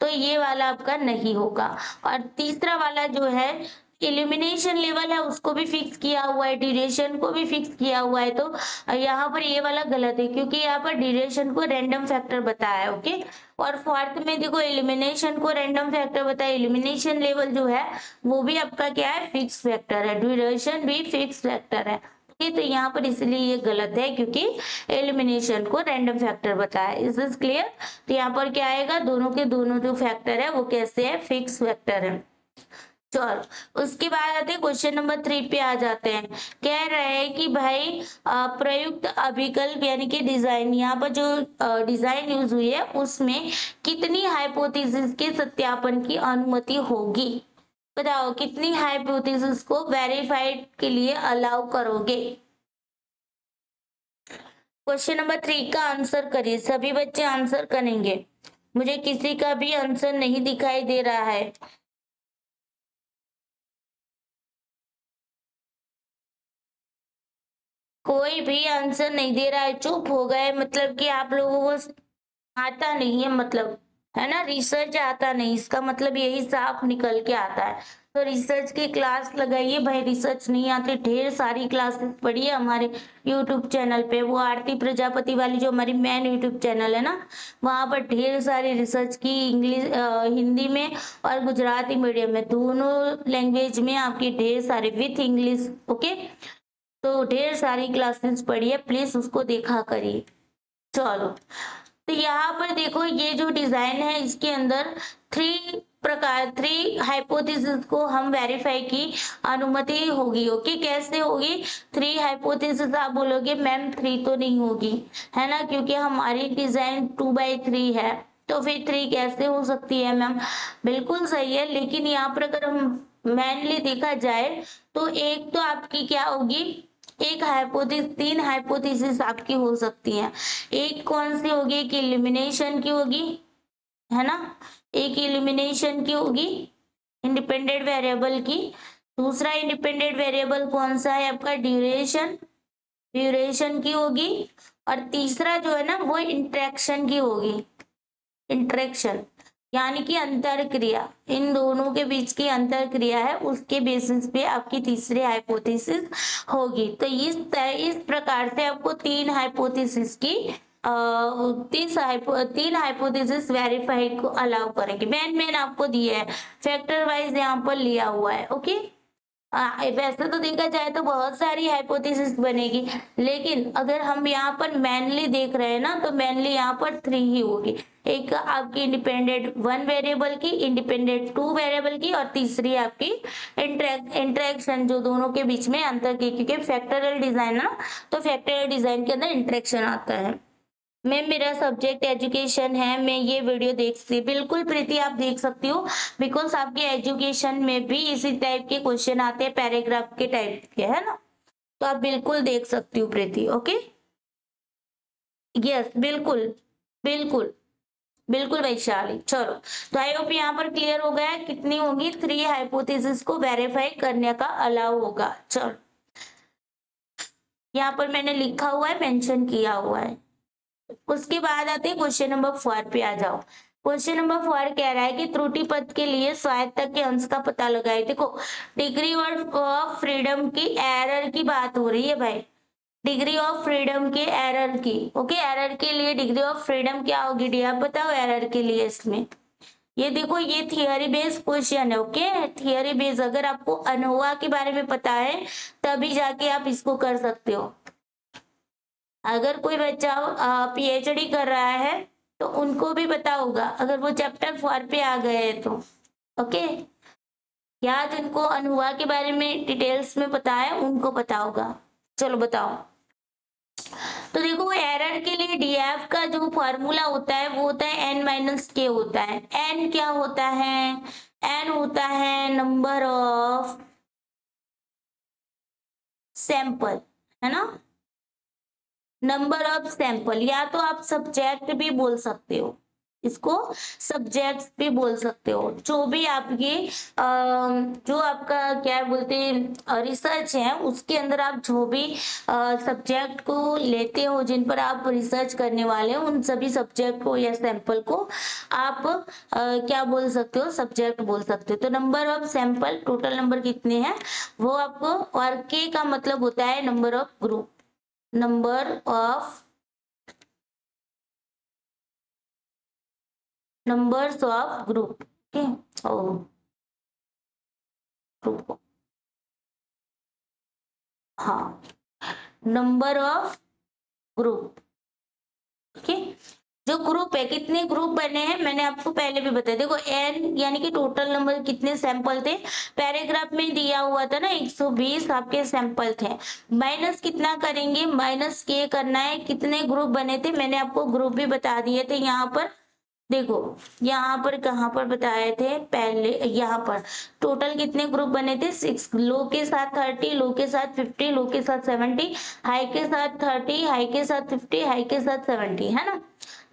तो ये वाला आपका नहीं होगा। और तीसरा वाला जो है इल्यूमिनेशन लेवल है उसको भी फिक्स किया हुआ है, ड्यूरेशन को भी फिक्स किया हुआ है, तो यहाँ पर ये वाला गलत है क्योंकि यहाँ पर ड्यूरेशन को रैंडम फैक्टर बताया है। ओके, और फोर्थ में देखो इल्यूमिनेशन को रैंडम फैक्टर बताया, इल्यूमिनेशन लेवल जो है वो भी आपका क्या है? फिक्स फैक्टर है, ड्यूरेशन भी फिक्स फैक्टर है। ओके, तो यहाँ पर इसलिए ये गलत है क्योंकि एलिमिनेशन को रैंडम फैक्टर बताया। Is this clear? तो यहाँ पर क्या आएगा? दोनों के दोनों जो फैक्टर है वो कैसे है? फिक्स फैक्टर है। चलो, उसके बाद आते हैं क्वेश्चन नंबर 3 पे आ जाते हैं। कह रहे हैं कि भाई प्रयुक्त अभिकल्प यानी कि डिजाइन, यहाँ पर जो डिजाइन यूज हुई है उसमें कितनी हाइपोथेसिस के सत्यापन की अनुमति होगी? बताओ, कितनी हाइपोथेसिस को वेरीफाइड के लिए अलाउ करोगे? क्वेश्चन नंबर 3 का आंसर करिए, सभी बच्चे आंसर करेंगे। मुझे किसी का भी आंसर नहीं दिखाई दे रहा है। कोई भी आंसर नहीं दे रहा है, चुप हो गए, मतलब कि आप लोगों को आता नहीं है, मतलब है ना, रिसर्च आता नहीं, इसका मतलब यही साफ निकल के आता है। तो रिसर्च की क्लास लगाइए भाई, रिसर्च नहीं आती, ढेर सारी क्लासेस पढ़िए हमारे यूट्यूब चैनल पे, वो आरती प्रजापति वाली जो हमारी मेन यूट्यूब चैनल है ना, वहां पर ढेर सारी रिसर्च की, इंग्लिश हिंदी में और गुजराती मीडियम में, दोनों लैंग्वेज में आपकी ढेर सारी विथ इंग्लिश। ओके, तो ढेर सारी क्लासेस पढ़िए, प्लीज उसको देखा करिए। चलो, तो यहाँ पर देखो, ये जो डिजाइन है इसके अंदर थ्री हाइपोथेसिस को हम वेरीफाई की अनुमति होगी। ओके, कैसे होगी? थ्री हाइपोथेसिस आप बोलोगे मैम थ्री तो नहीं होगी, है ना, क्योंकि हमारी डिजाइन 2/3 है, तो फिर थ्री कैसे हो सकती है मैम? बिल्कुल सही है, लेकिन यहाँ पर अगर हम मैनली देखा जाए तो एक तो आपकी क्या होगी, एक हाइपोथेसिस, तीन हाइपोथेसिस आपकी हो सकती हैं। एक कौन सी होगी? एक इलिमिनेशन की होगी, है ना, एक इलिमिनेशन की होगी इंडिपेंडेंट वेरिएबल की। दूसरा इंडिपेंडेंट वेरिएबल कौन सा है आपका? ड्यूरेशन, ड्यूरेशन की होगी। और तीसरा जो है ना वो इंटरेक्शन की होगी, इंटरेक्शन यानी कि अंतर क्रिया, इन दोनों के बीच की अंतर क्रिया है, उसके बेसिस पे आपकी तीसरी हाइपोथेसिस होगी। तो इस प्रकार से आपको तीन हाइपोथेसिस की तीन हाइपोथेसिस वेरीफाइड को अलाउ करेंगे। मैन आपको दिया है, फैक्टर वाइज यहाँ पर लिया हुआ है। ओके, वैसे तो देखा जाए तो बहुत सारी हाइपोथेसिस बनेगी, लेकिन अगर हम यहाँ पर मैनली देख रहे हैं ना, तो मैनली यहाँ पर थ्री ही होगी। एक आपकी इंडिपेंडेंट वन वेरिएबल की, इंडिपेंडेंट टू वेरिएबल की, और तीसरी आपकी इंटरेक्शन, जो दोनों के बीच में अंतर की, क्योंकि फैक्टोरियल डिजाइन है ना, तो फैक्टोरियल डिजाइन के अंदर इंटरेक्शन आता है। मैम मेरा सब्जेक्ट एजुकेशन है, मैं ये वीडियो देख सकती, बिल्कुल प्रीति आप देख सकती हो, बिकॉज आपके एजुकेशन में भी इसी टाइप के क्वेश्चन आते हैं, पैराग्राफ के टाइप के, है ना, तो आप बिल्कुल देख सकती हो प्रीति। ओके, यस, बिल्कुल बिल्कुल बिल्कुल वैशाली। चलो, तो आई होप यहाँ पर क्लियर हो गया है, कितनी होगी? थ्री हाइपोथेसिस को वेरीफाई करने का अलाउ होगा। चलो, यहाँ पर मैंने लिखा हुआ है, मेंशन किया हुआ है। उसके बाद आते हैं क्वेश्चन नंबर 4 पे, आ जाओ। क्वेश्चन नंबर 4 कह रहा है कि त्रुटि पद के लिए स्वायत्तता के अंश का पता लगाए। देखो, डिग्री ऑफ फ्रीडम की एरर की बात हो रही है भाई, डिग्री ऑफ फ्रीडम के एरर की। ओके, एरर के लिए डिग्री ऑफ फ्रीडम क्या होगी डी, आप बताओ एरर के लिए इसमें। ये देखो, ये थियरी बेस्ड क्वेश्चन है। ओके, थियरी बेस्ड, अगर आपको अनोवा के बारे में पता है तभी जाके आप इसको कर सकते हो। अगर कोई बच्चा पीएचडी कर रहा है तो उनको भी पता होगा, अगर वो चैप्टर 4 पे आ गए तो। ओके, या जिनको अनुभवा के बारे में डिटेल्स में पता है उनको पता होगा। चलो बताओ। तो देखो, एरर के लिए डीएफ का जो फॉर्मूला होता है वो होता है n-k होता है। n क्या होता है? n होता है नंबर ऑफ सैंपल, है ना, नंबर ऑफ सैंपल, या तो आप सब्जेक्ट भी बोल सकते हो इसको, सब्जेक्ट भी बोल सकते हो, जो भी आपकी जो आपका क्या बोलते हैं रिसर्च है, उसके अंदर आप जो भी सब्जेक्ट को लेते हो, जिन पर आप रिसर्च करने वाले हो, उन सभी सब्जेक्ट को या सैंपल को आप क्या बोल सकते हो? सब्जेक्ट बोल सकते हो। तो number of sample, total number कितने हैं वो आपको, और के का मतलब होता है number of group, number of numbers of group. Okay, और ग्रुप, हाँ, नंबर ऑफ ग्रुप। ओके, जो ग्रुप है, कितने ग्रुप बने हैं मैंने आपको पहले भी बताया। देखो, एन यानी कि टोटल नंबर, कितने सैंपल थे, पैराग्राफ में दिया हुआ था ना, 120 आपके सैंपल थे, माइनस कितना करेंगे? माइनस के करना है, कितने ग्रुप बने थे मैंने आपको ग्रुप भी बता दिए थे। यहाँ पर देखो, यहाँ पर कहाँ पर बताए थे पहले, यहाँ पर टोटल कितने ग्रुप बने थे? 6, लो के साथ 30, लो के साथ 50, लो के साथ 70, हाई के साथ 30, हाई के साथ 50, हाई के साथ 70, है ना।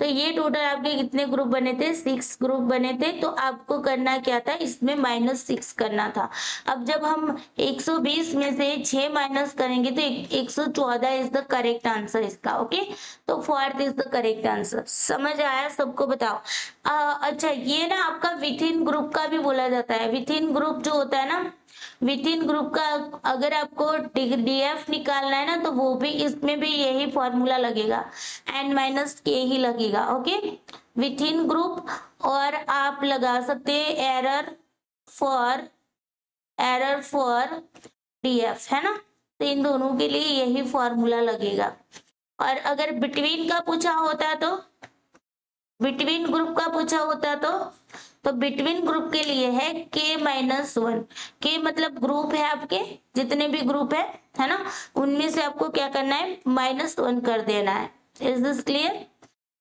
तो ये टोटल आपके कितने ग्रुप बने थे, 6 ग्रुप बने थे। तो आपको करना क्या था, इसमें -6 करना था। अब जब हम 120 में से 6 माइनस करेंगे तो 114 इज द करेक्ट आंसर इसका। ओके, तो fourth is the correct answer. समझ आया सबको? बताओ। अच्छा, ये ना आपका विथ इन ग्रुप का भी बोला जाता है। विथ इन ग्रुप जो होता है ना, विथ इन ग्रुप का अगर आपको डीएफ निकालना है ना, तो वो भी इसमें भी यही फॉर्मूला लगेगा, n-k ही लगेगा। Okay, with in group. और आप लगा सकते हैं एरर फॉर डीएफ, है ना। तो इन दोनों के लिए यही फॉर्मूला लगेगा। और अगर बिटवीन का पूछा होता तो, बिटवीन ग्रुप का पूछा होता तो बिटवीन ग्रुप के लिए है k-1। के मतलब ग्रुप है आपके, जितने भी ग्रुप है ना, उनमें से आपको क्या करना है, -1 कर देना है। Is this clear?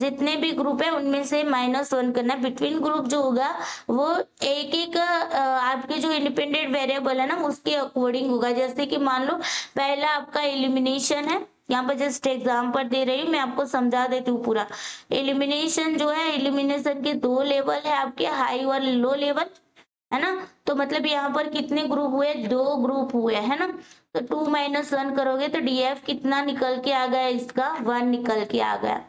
जितने भी ग्रुप है उनमें से -1 करना है। बिटवीन ग्रुप जो होगा वो एक एक आपके जो इंडिपेंडेंट वेरिएबल है ना, उसके अकॉर्डिंग होगा। जैसे कि मान लो पहला आपका एलिमिनेशन है, यहाँ पर जस्ट एग्जाम्पल दे रही हूँ, मैं आपको समझा देती हूँ पूरा। एलिमिनेशन जो है, एलिमिनेशन के 2 लेवल है आपके, हाई और लो लेवल, है ना। तो मतलब यहाँ पर कितने ग्रुप हुए, 2 ग्रुप हुए, है ना। तो 2 - 1 करोगे तो डीएफ कितना निकल के आ गया, इसका 1 निकल के आ गया।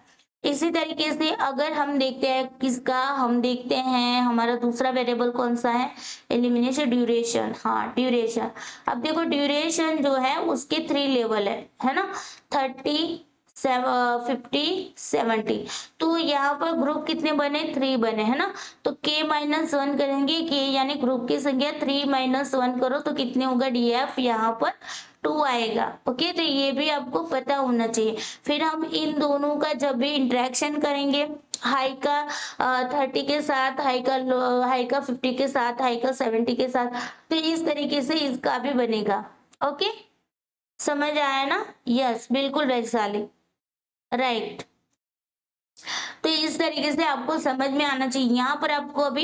इसी तरीके से अगर हम देखते हैं किसका, हम देखते हैं हमारा दूसरा वेरिएबल कौन सा है, एलिमिनेशन ड्यूरेशन। हाँ, ड्यूरेशन। अब देखो ड्यूरेशन जो है उसके 3 लेवल है ना, 30, 50, 70। तो यहाँ पर ग्रुप कितने बने, 3 बने, है ना। तो k-1 करेंगे, k यानी ग्रुप की संख्या, 3 - 1 करो तो कितने होगा, डीएफ यहाँ पर 2 आएगा। ओके, तो ये भी आपको पता होना चाहिए। फिर हम इन दोनों का जब भी इंटरेक्शन करेंगे, हाई का 30 के साथ, हाई का 50 के साथ, हाई का 70 के साथ, तो इस तरीके से इसका भी बनेगा। ओके, समझ आया ना? यस, बिल्कुल वैशाली, राइट। तो इस तरीके से आपको समझ में आना चाहिए। यहाँ पर आपको अभी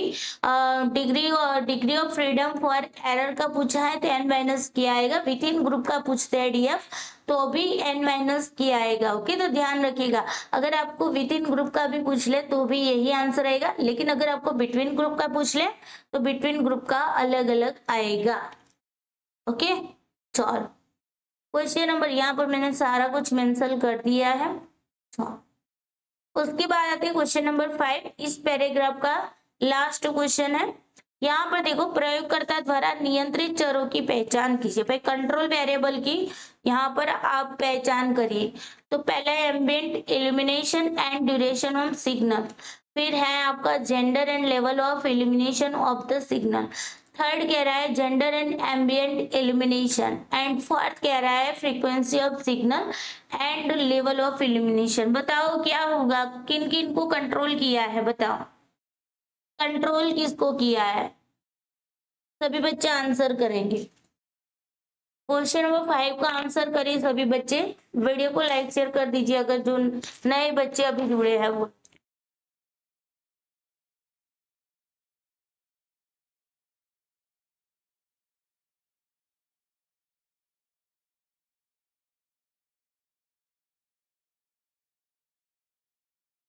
degree of freedom for error का पूछा है तो n-k आएगा। विथ इन ग्रुप का पूछते हैं डीएफ तो भी n-k आएगा। ओके, तो ध्यान रखिएगा, अगर आपको विथ इन ग्रुप का भी पूछ ले तो भी यही आंसर आएगा, लेकिन अगर आपको बिटवीन ग्रुप का पूछ ले तो बिटवीन ग्रुप का अलग अलग आएगा। ओके, चलो क्वेश्चन नंबर, यहाँ पर मैंने सारा कुछ मेंशन कर दिया है। उसके बाद आते हैं क्वेश्चन नंबर 5। इस पैराग्राफ का लास्ट क्वेश्चन है। यहाँ पर देखो, प्रयोगकर्ता द्वारा नियंत्रित चरों की पहचान कीजिए। भाई कंट्रोल वेरिएबल की यहाँ पर आप पहचान करिए। तो पहला है ambient illumination and duration of signal. फिर है आपका gender and level of illumination of the signal. Third कह रहा है gender and ambient illumination. And fourth कह रहा है frequency of signal and level of illumination. बताओ क्या होगा, किन किन को कंट्रोल किया है, बताओ कंट्रोल किसको किया है। सभी बच्चे आंसर करेंगे। क्वेश्चन नंबर 5 का आंसर करिए सभी बच्चे। वीडियो को लाइक शेयर कर दीजिए अगर जो नए बच्चे अभी जुड़े हैं वो।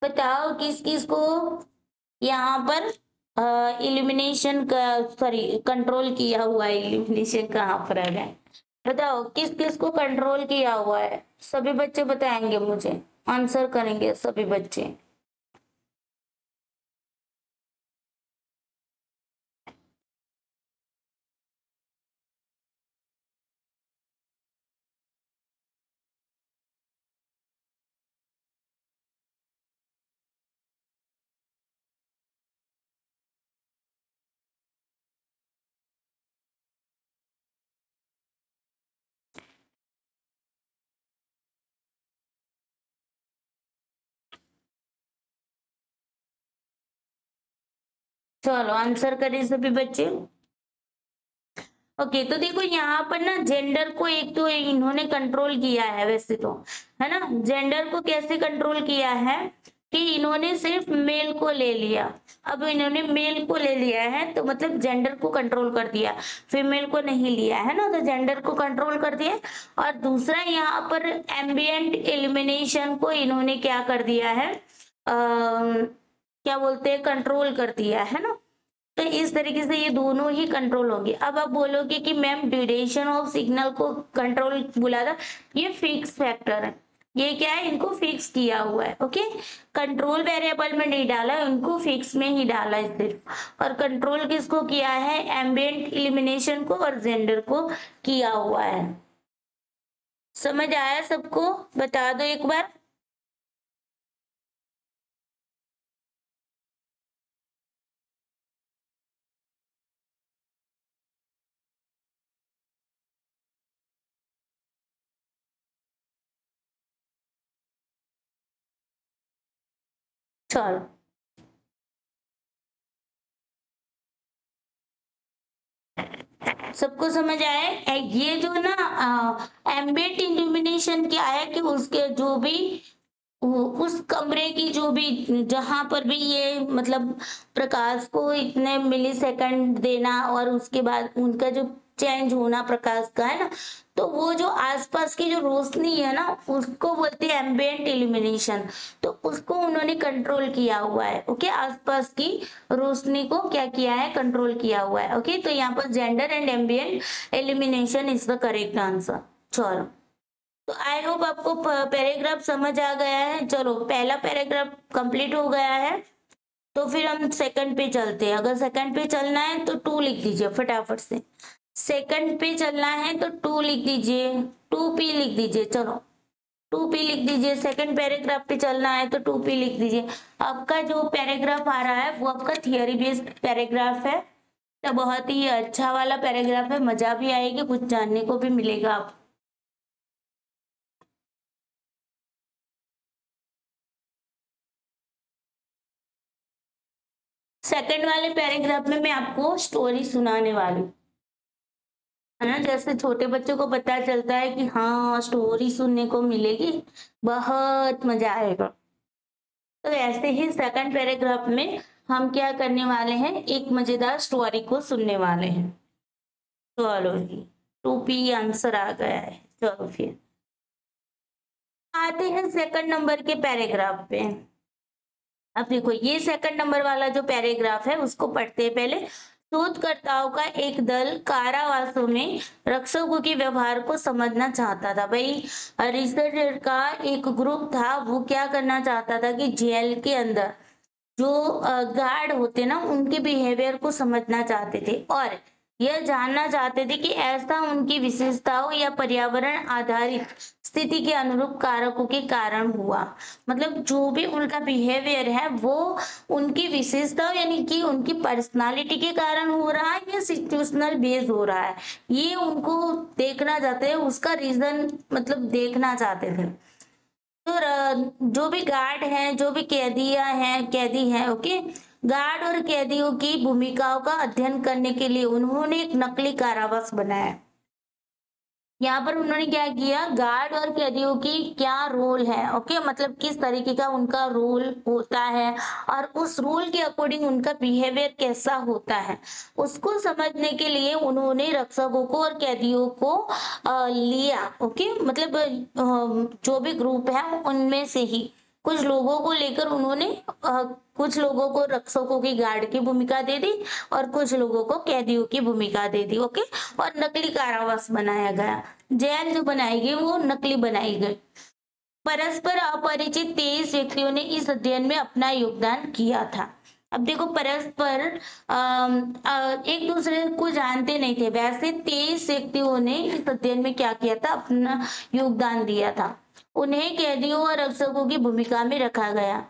बताओ किस किस को यहाँ पर इल्यूमिनेशन का, सॉरी कंट्रोल किया हुआ है। इल्यूमिनेशन कहाँ पर है, बताओ किस किस को कंट्रोल किया हुआ है। सभी बच्चे बताएंगे मुझे, आंसर करेंगे सभी बच्चे। चलो आंसर करिए सभी बच्चे। ओके, तो देखो यहाँ पर ना जेंडर को एक तो इन्होंने कंट्रोल किया है वैसे तो, है ना। जेंडर को कैसे कंट्रोल किया है कि इन्होंने सिर्फ मेल को ले लिया। अब इन्होंने मेल को ले लिया है तो मतलब जेंडर को कंट्रोल कर दिया, फीमेल को नहीं लिया है ना, तो जेंडर को कंट्रोल कर दिया। और दूसरा यहाँ पर एम्बिएंट इल्यूमिनेशन को इन्होंने क्या कर दिया है, क्या बोलते हैं, कंट्रोल कर दिया है ना। तो इस तरीके से ये दोनों ही कंट्रोल होंगे। अब आप बोलोगे कि मैम ड्यूरेशन ऑफ सिग्नल को कंट्रोल बोला था, ये फिक्स फैक्टर है, ये क्या है, इनको फिक्स किया हुआ है। ओके, कंट्रोल वेरिएबल में नहीं डाला, इनको फिक्स में ही डाला है सिर्फ। और कंट्रोल किसको किया है, एम्बिएंट इल्यूमिनेशन को और जेंडर को किया हुआ है। समझ आया सबको, बता दो एक बार। चलो, सबको समझ आया। ये जो ना एम्बिएंट इल्यूमिनेशन क्या है कि उसके जो भी उस कमरे की जो भी, जहां पर भी ये मतलब प्रकाश को इतने मिली सेकंड देना और उसके बाद उनका जो चेंज होना प्रकाश का है ना, तो वो जो आसपास की जो रोशनी है ना उसको बोलते हैं एम्बिएंट इल्यूमिनेशन। तो उसको उन्होंने कंट्रोल किया हुआ है। ओके, आसपास की रोशनी को क्या किया है, कंट्रोल किया हुआ है। ओके, तो यहाँ पर gender and ambient illumination is the correct answer. चलो, तो आई होप आपको पैराग्राफ समझ आ गया है। चलो, पहला पैराग्राफ कंप्लीट हो गया है, तो फिर हम सेकंड पे चलते हैं। अगर सेकंड पे चलना है तो 2 लिख दीजिए फटाफट से। सेकंड पे चलना है तो 2 लिख दीजिए, 2p लिख दीजिए। चलो, 2p लिख दीजिए। सेकंड पैराग्राफ पे चलना है तो 2p लिख दीजिए। आपका जो पैराग्राफ आ रहा है वो आपका थियरी बेस्ड पैराग्राफ है, तो बहुत ही अच्छा वाला पैराग्राफ है, मजा भी आएगी, कुछ जानने को भी मिलेगा आपको। सेकंड वाले पैराग्राफ में मैं आपको स्टोरी सुनाने वाली हूँ, है ना। जैसे छोटे बच्चों को पता चलता है कि हाँ स्टोरी सुनने को मिलेगी, बहुत मजा आएगा। तो ऐसे ही सेकंड पैराग्राफ में हम क्या करने वाले हैं, एक मजेदार स्टोरी को सुनने वाले हैं। चलो जी, 2p आंसर आ गया है। चलो फिर आते हैं सेकंड नंबर के पैराग्राफ पे। अब देखो, ये सेकंड नंबर वाला जो पैराग्राफ है उसको पढ़ते हैं पहले। शोधकर्ताओं का एक दल कारावासों में रक्षकों के व्यवहार को समझना चाहता था। भाई, रिसर्चर का एक ग्रुप था, वो क्या करना चाहता था कि जेल के अंदर जो गार्ड होते ना उनके बिहेवियर को समझना चाहते थे, और यह जानना चाहते थे कि ऐसा उनकी विशेषताओं या पर्यावरण आधारित स्थिति के अनुरूप कारकों के कारण हुआ। मतलब जो भी उनका बिहेवियर है वो उनकी विशेषताओं यानी कि उनकी पर्सनालिटी के कारण हो रहा है या सिचुएशनल बेस्ड हो रहा है, ये उनको देखना चाहते हैं, उसका रीजन मतलब देखना चाहते थे। तो जो भी गार्ड हैं, जो भी कैदी हैं, ओके, गार्ड और कैदियों की भूमिकाओं का अध्ययन करने के लिए उन्होंने एक नकली कारावास बनाया। यहाँ पर उन्होंने क्या किया, गार्ड और कैदियों की क्या रोल है, ओके, मतलब किस तरीके का उनका रोल होता है और उस रोल के अकॉर्डिंग उनका बिहेवियर कैसा होता है, उसको समझने के लिए उन्होंने रक्षकों को और कैदियों को लिया। ओके, मतलब जो भी ग्रुप है उनमें से ही कुछ लोगों को लेकर उन्होंने कुछ लोगों को रक्षकों की गार्ड की भूमिका दे दी और कुछ लोगों को कैदियों की भूमिका दे दी। ओके, और नकली कारावास बनाया गया, जेल जो बनाई गई वो नकली बनाई गई। परस्पर अपरिचित 23 व्यक्तियों ने इस अध्ययन में अपना योगदान किया था। अब देखो, परस्पर एक दूसरे को जानते नहीं थे, वैसे 23 व्यक्तियों ने इस अध्ययन में क्या किया था, अपना योगदान दिया था। उन्हें कैदियों और रक्षकों की भूमिका में रखा गया।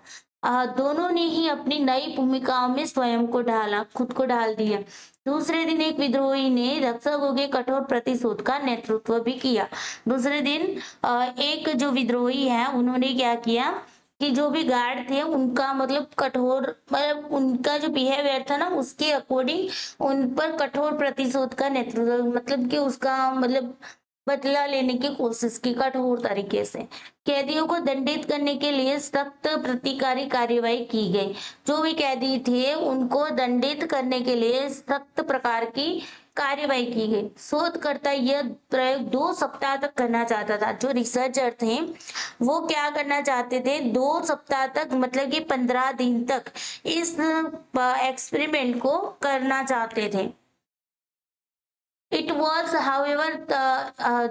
दोनों ने ही अपनी नई भूमिकाओं में स्वयं को ढाला, खुद को ढाल दिया। दूसरे दिन एक विद्रोही ने रक्षकों के कठोर प्रतिशोध का नेतृत्व भी किया। दूसरे दिन एक जो विद्रोही है उन्होंने क्या किया कि जो भी गार्ड थे उनका मतलब कठोर, मतलब उनका जो बिहेवियर था ना उसके अकॉर्डिंग उन पर कठोर प्रतिशोध का नेतृत्व, मतलब कि उसका मतलब बदला लेने की कोशिश की कठोर तरीके से। कैदियों को दंडित करने के लिए सख्त प्रतिकारी कार्यवाही की गई। जो भी कैदी थे उनको दंडित करने के लिए सख्त प्रकार की कार्यवाही की गई। शोधकर्ता यह प्रयोग 2 सप्ताह तक करना चाहता था। जो रिसर्चर थे वो क्या करना चाहते थे, 2 सप्ताह तक मतलब कि 15 दिन तक इस एक्सपेरिमेंट को करना चाहते थे। इट वॉज हाउएवर,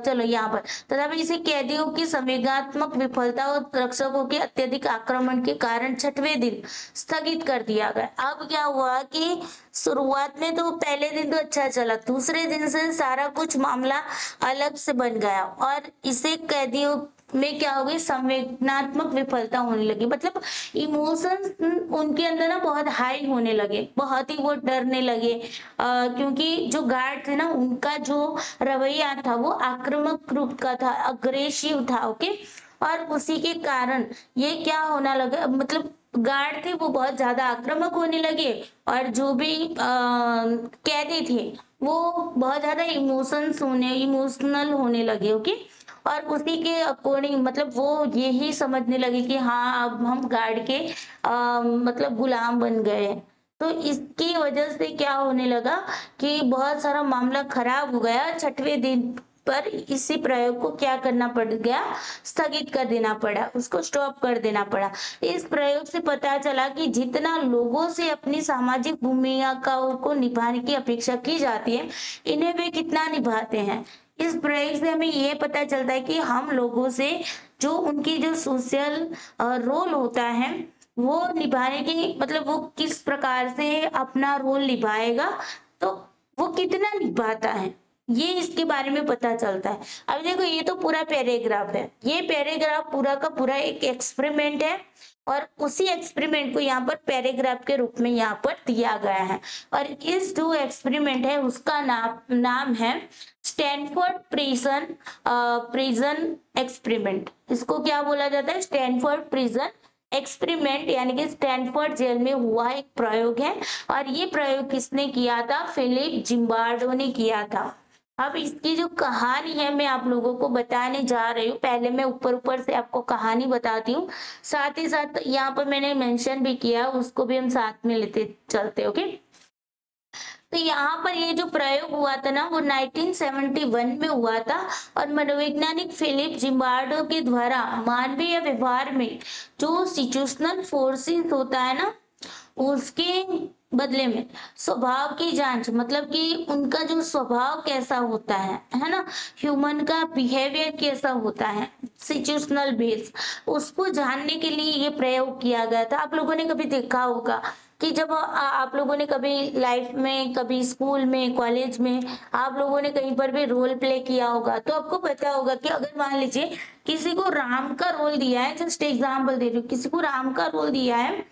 चलो यहाँ पर तथापि इसे कैदियों की संवेगात्मक विफलता और रक्षकों के अत्यधिक आक्रमण के कारण 6वें दिन स्थगित कर दिया गया। अब क्या हुआ कि शुरुआत में तो पहले दिन तो अच्छा चला, दूसरे दिन से सारा कुछ मामला अलग से बन गया और इसे कैदियों में क्या हो गई, संवेदनात्मक विफलता होने लगी। मतलब इमोशंस उनके अंदर ना बहुत हाई होने लगे, बहुत ही वो डरने लगे, क्योंकि जो गार्ड थे ना उनका जो रवैया था वो आक्रामक रूप का था, अग्रेसिव था। ओके, और उसी के कारण ये क्या होने लगा, मतलब गार्ड थे वो बहुत ज्यादा आक्रामक होने लगे और जो भी कैदी थे वो बहुत ज्यादा इमोशनल होने लगे। ओके, और उसी के अकॉर्डिंग मतलब वो यही समझने लगे कि हाँ अब हम गार्ड के मतलब गुलाम बन गए हैं। तो इसकी वजह से क्या होने लगा कि बहुत सारा मामला खराब हो गया। 6वें दिन पर इसी प्रयोग को क्या करना पड़ गया, स्थगित कर देना पड़ा, उसको स्टॉप कर देना पड़ा। इस प्रयोग से पता चला कि जितना लोगों से अपनी सामाजिक भूमिकाओं को निभाने की अपेक्षा की जाती है, इन्हें वे कितना निभाते हैं। इस प्रयोग से हमें ये पता चलता है कि हम लोगों से जो उनकी जो सोशल रोल होता है वो निभाने की, मतलब वो किस प्रकार से अपना रोल निभाएगा, तो वो कितना निभाता है, ये इसके बारे में पता चलता है। अब देखो ये तो पूरा पैराग्राफ है, ये पैराग्राफ पूरा का पूरा एक एक्सपेरिमेंट है और उसी एक्सपेरिमेंट को यहाँ पर पैराग्राफ के रूप में यहाँ पर दिया गया है। और इस जो एक्सपेरिमेंट है उसका नाम है स्टैनफोर्ड प्रिजन एक्सपेरिमेंट। इसको क्या बोला जाता है, स्टैनफोर्ड प्रिजन एक्सपेरिमेंट, यानी कि स्टैनफोर्ड जेल में हुआ एक प्रयोग है। और ये प्रयोग किसने किया था, फिलिप जिम्बार्डो ने किया था। अब इसकी जो कहानी है मैं आप लोगों को बताने जा रही हूँ। पहले मैं ऊपर ऊपर से आपको कहानी बताती हूँ, साथ ही साथ यहाँ पर मैंने मेंशन भी किया, उसको भी हम साथ में लेते चलते। ओके, तो यहाँ पर ये जो प्रयोग हुआ था ना वो 1971 में हुआ था और मनोवैज्ञानिक फिलिप जिम्बार्डो के द्वारा मानवीय व्यवहार में जो सिचुएशनल फोर्सेस होता है ना उसके बदले में स्वभाव की जांच, मतलब कि उनका जो स्वभाव कैसा होता है ना, ह्यूमन का बिहेवियर कैसा होता है सिचुएशनल बेस, उसको जानने के लिए ये प्रयोग किया गया था। आप लोगों ने कभी देखा होगा कि जब आप लोगों ने कभी लाइफ में, कभी स्कूल में, कॉलेज में आप लोगों ने कहीं पर भी रोल प्ले किया होगा तो आपको पता होगा कि अगर मान लीजिए किसी को राम का रोल दिया है, जस्ट एग्जाम्पल दे रही हूँ, किसी को राम का रोल दिया है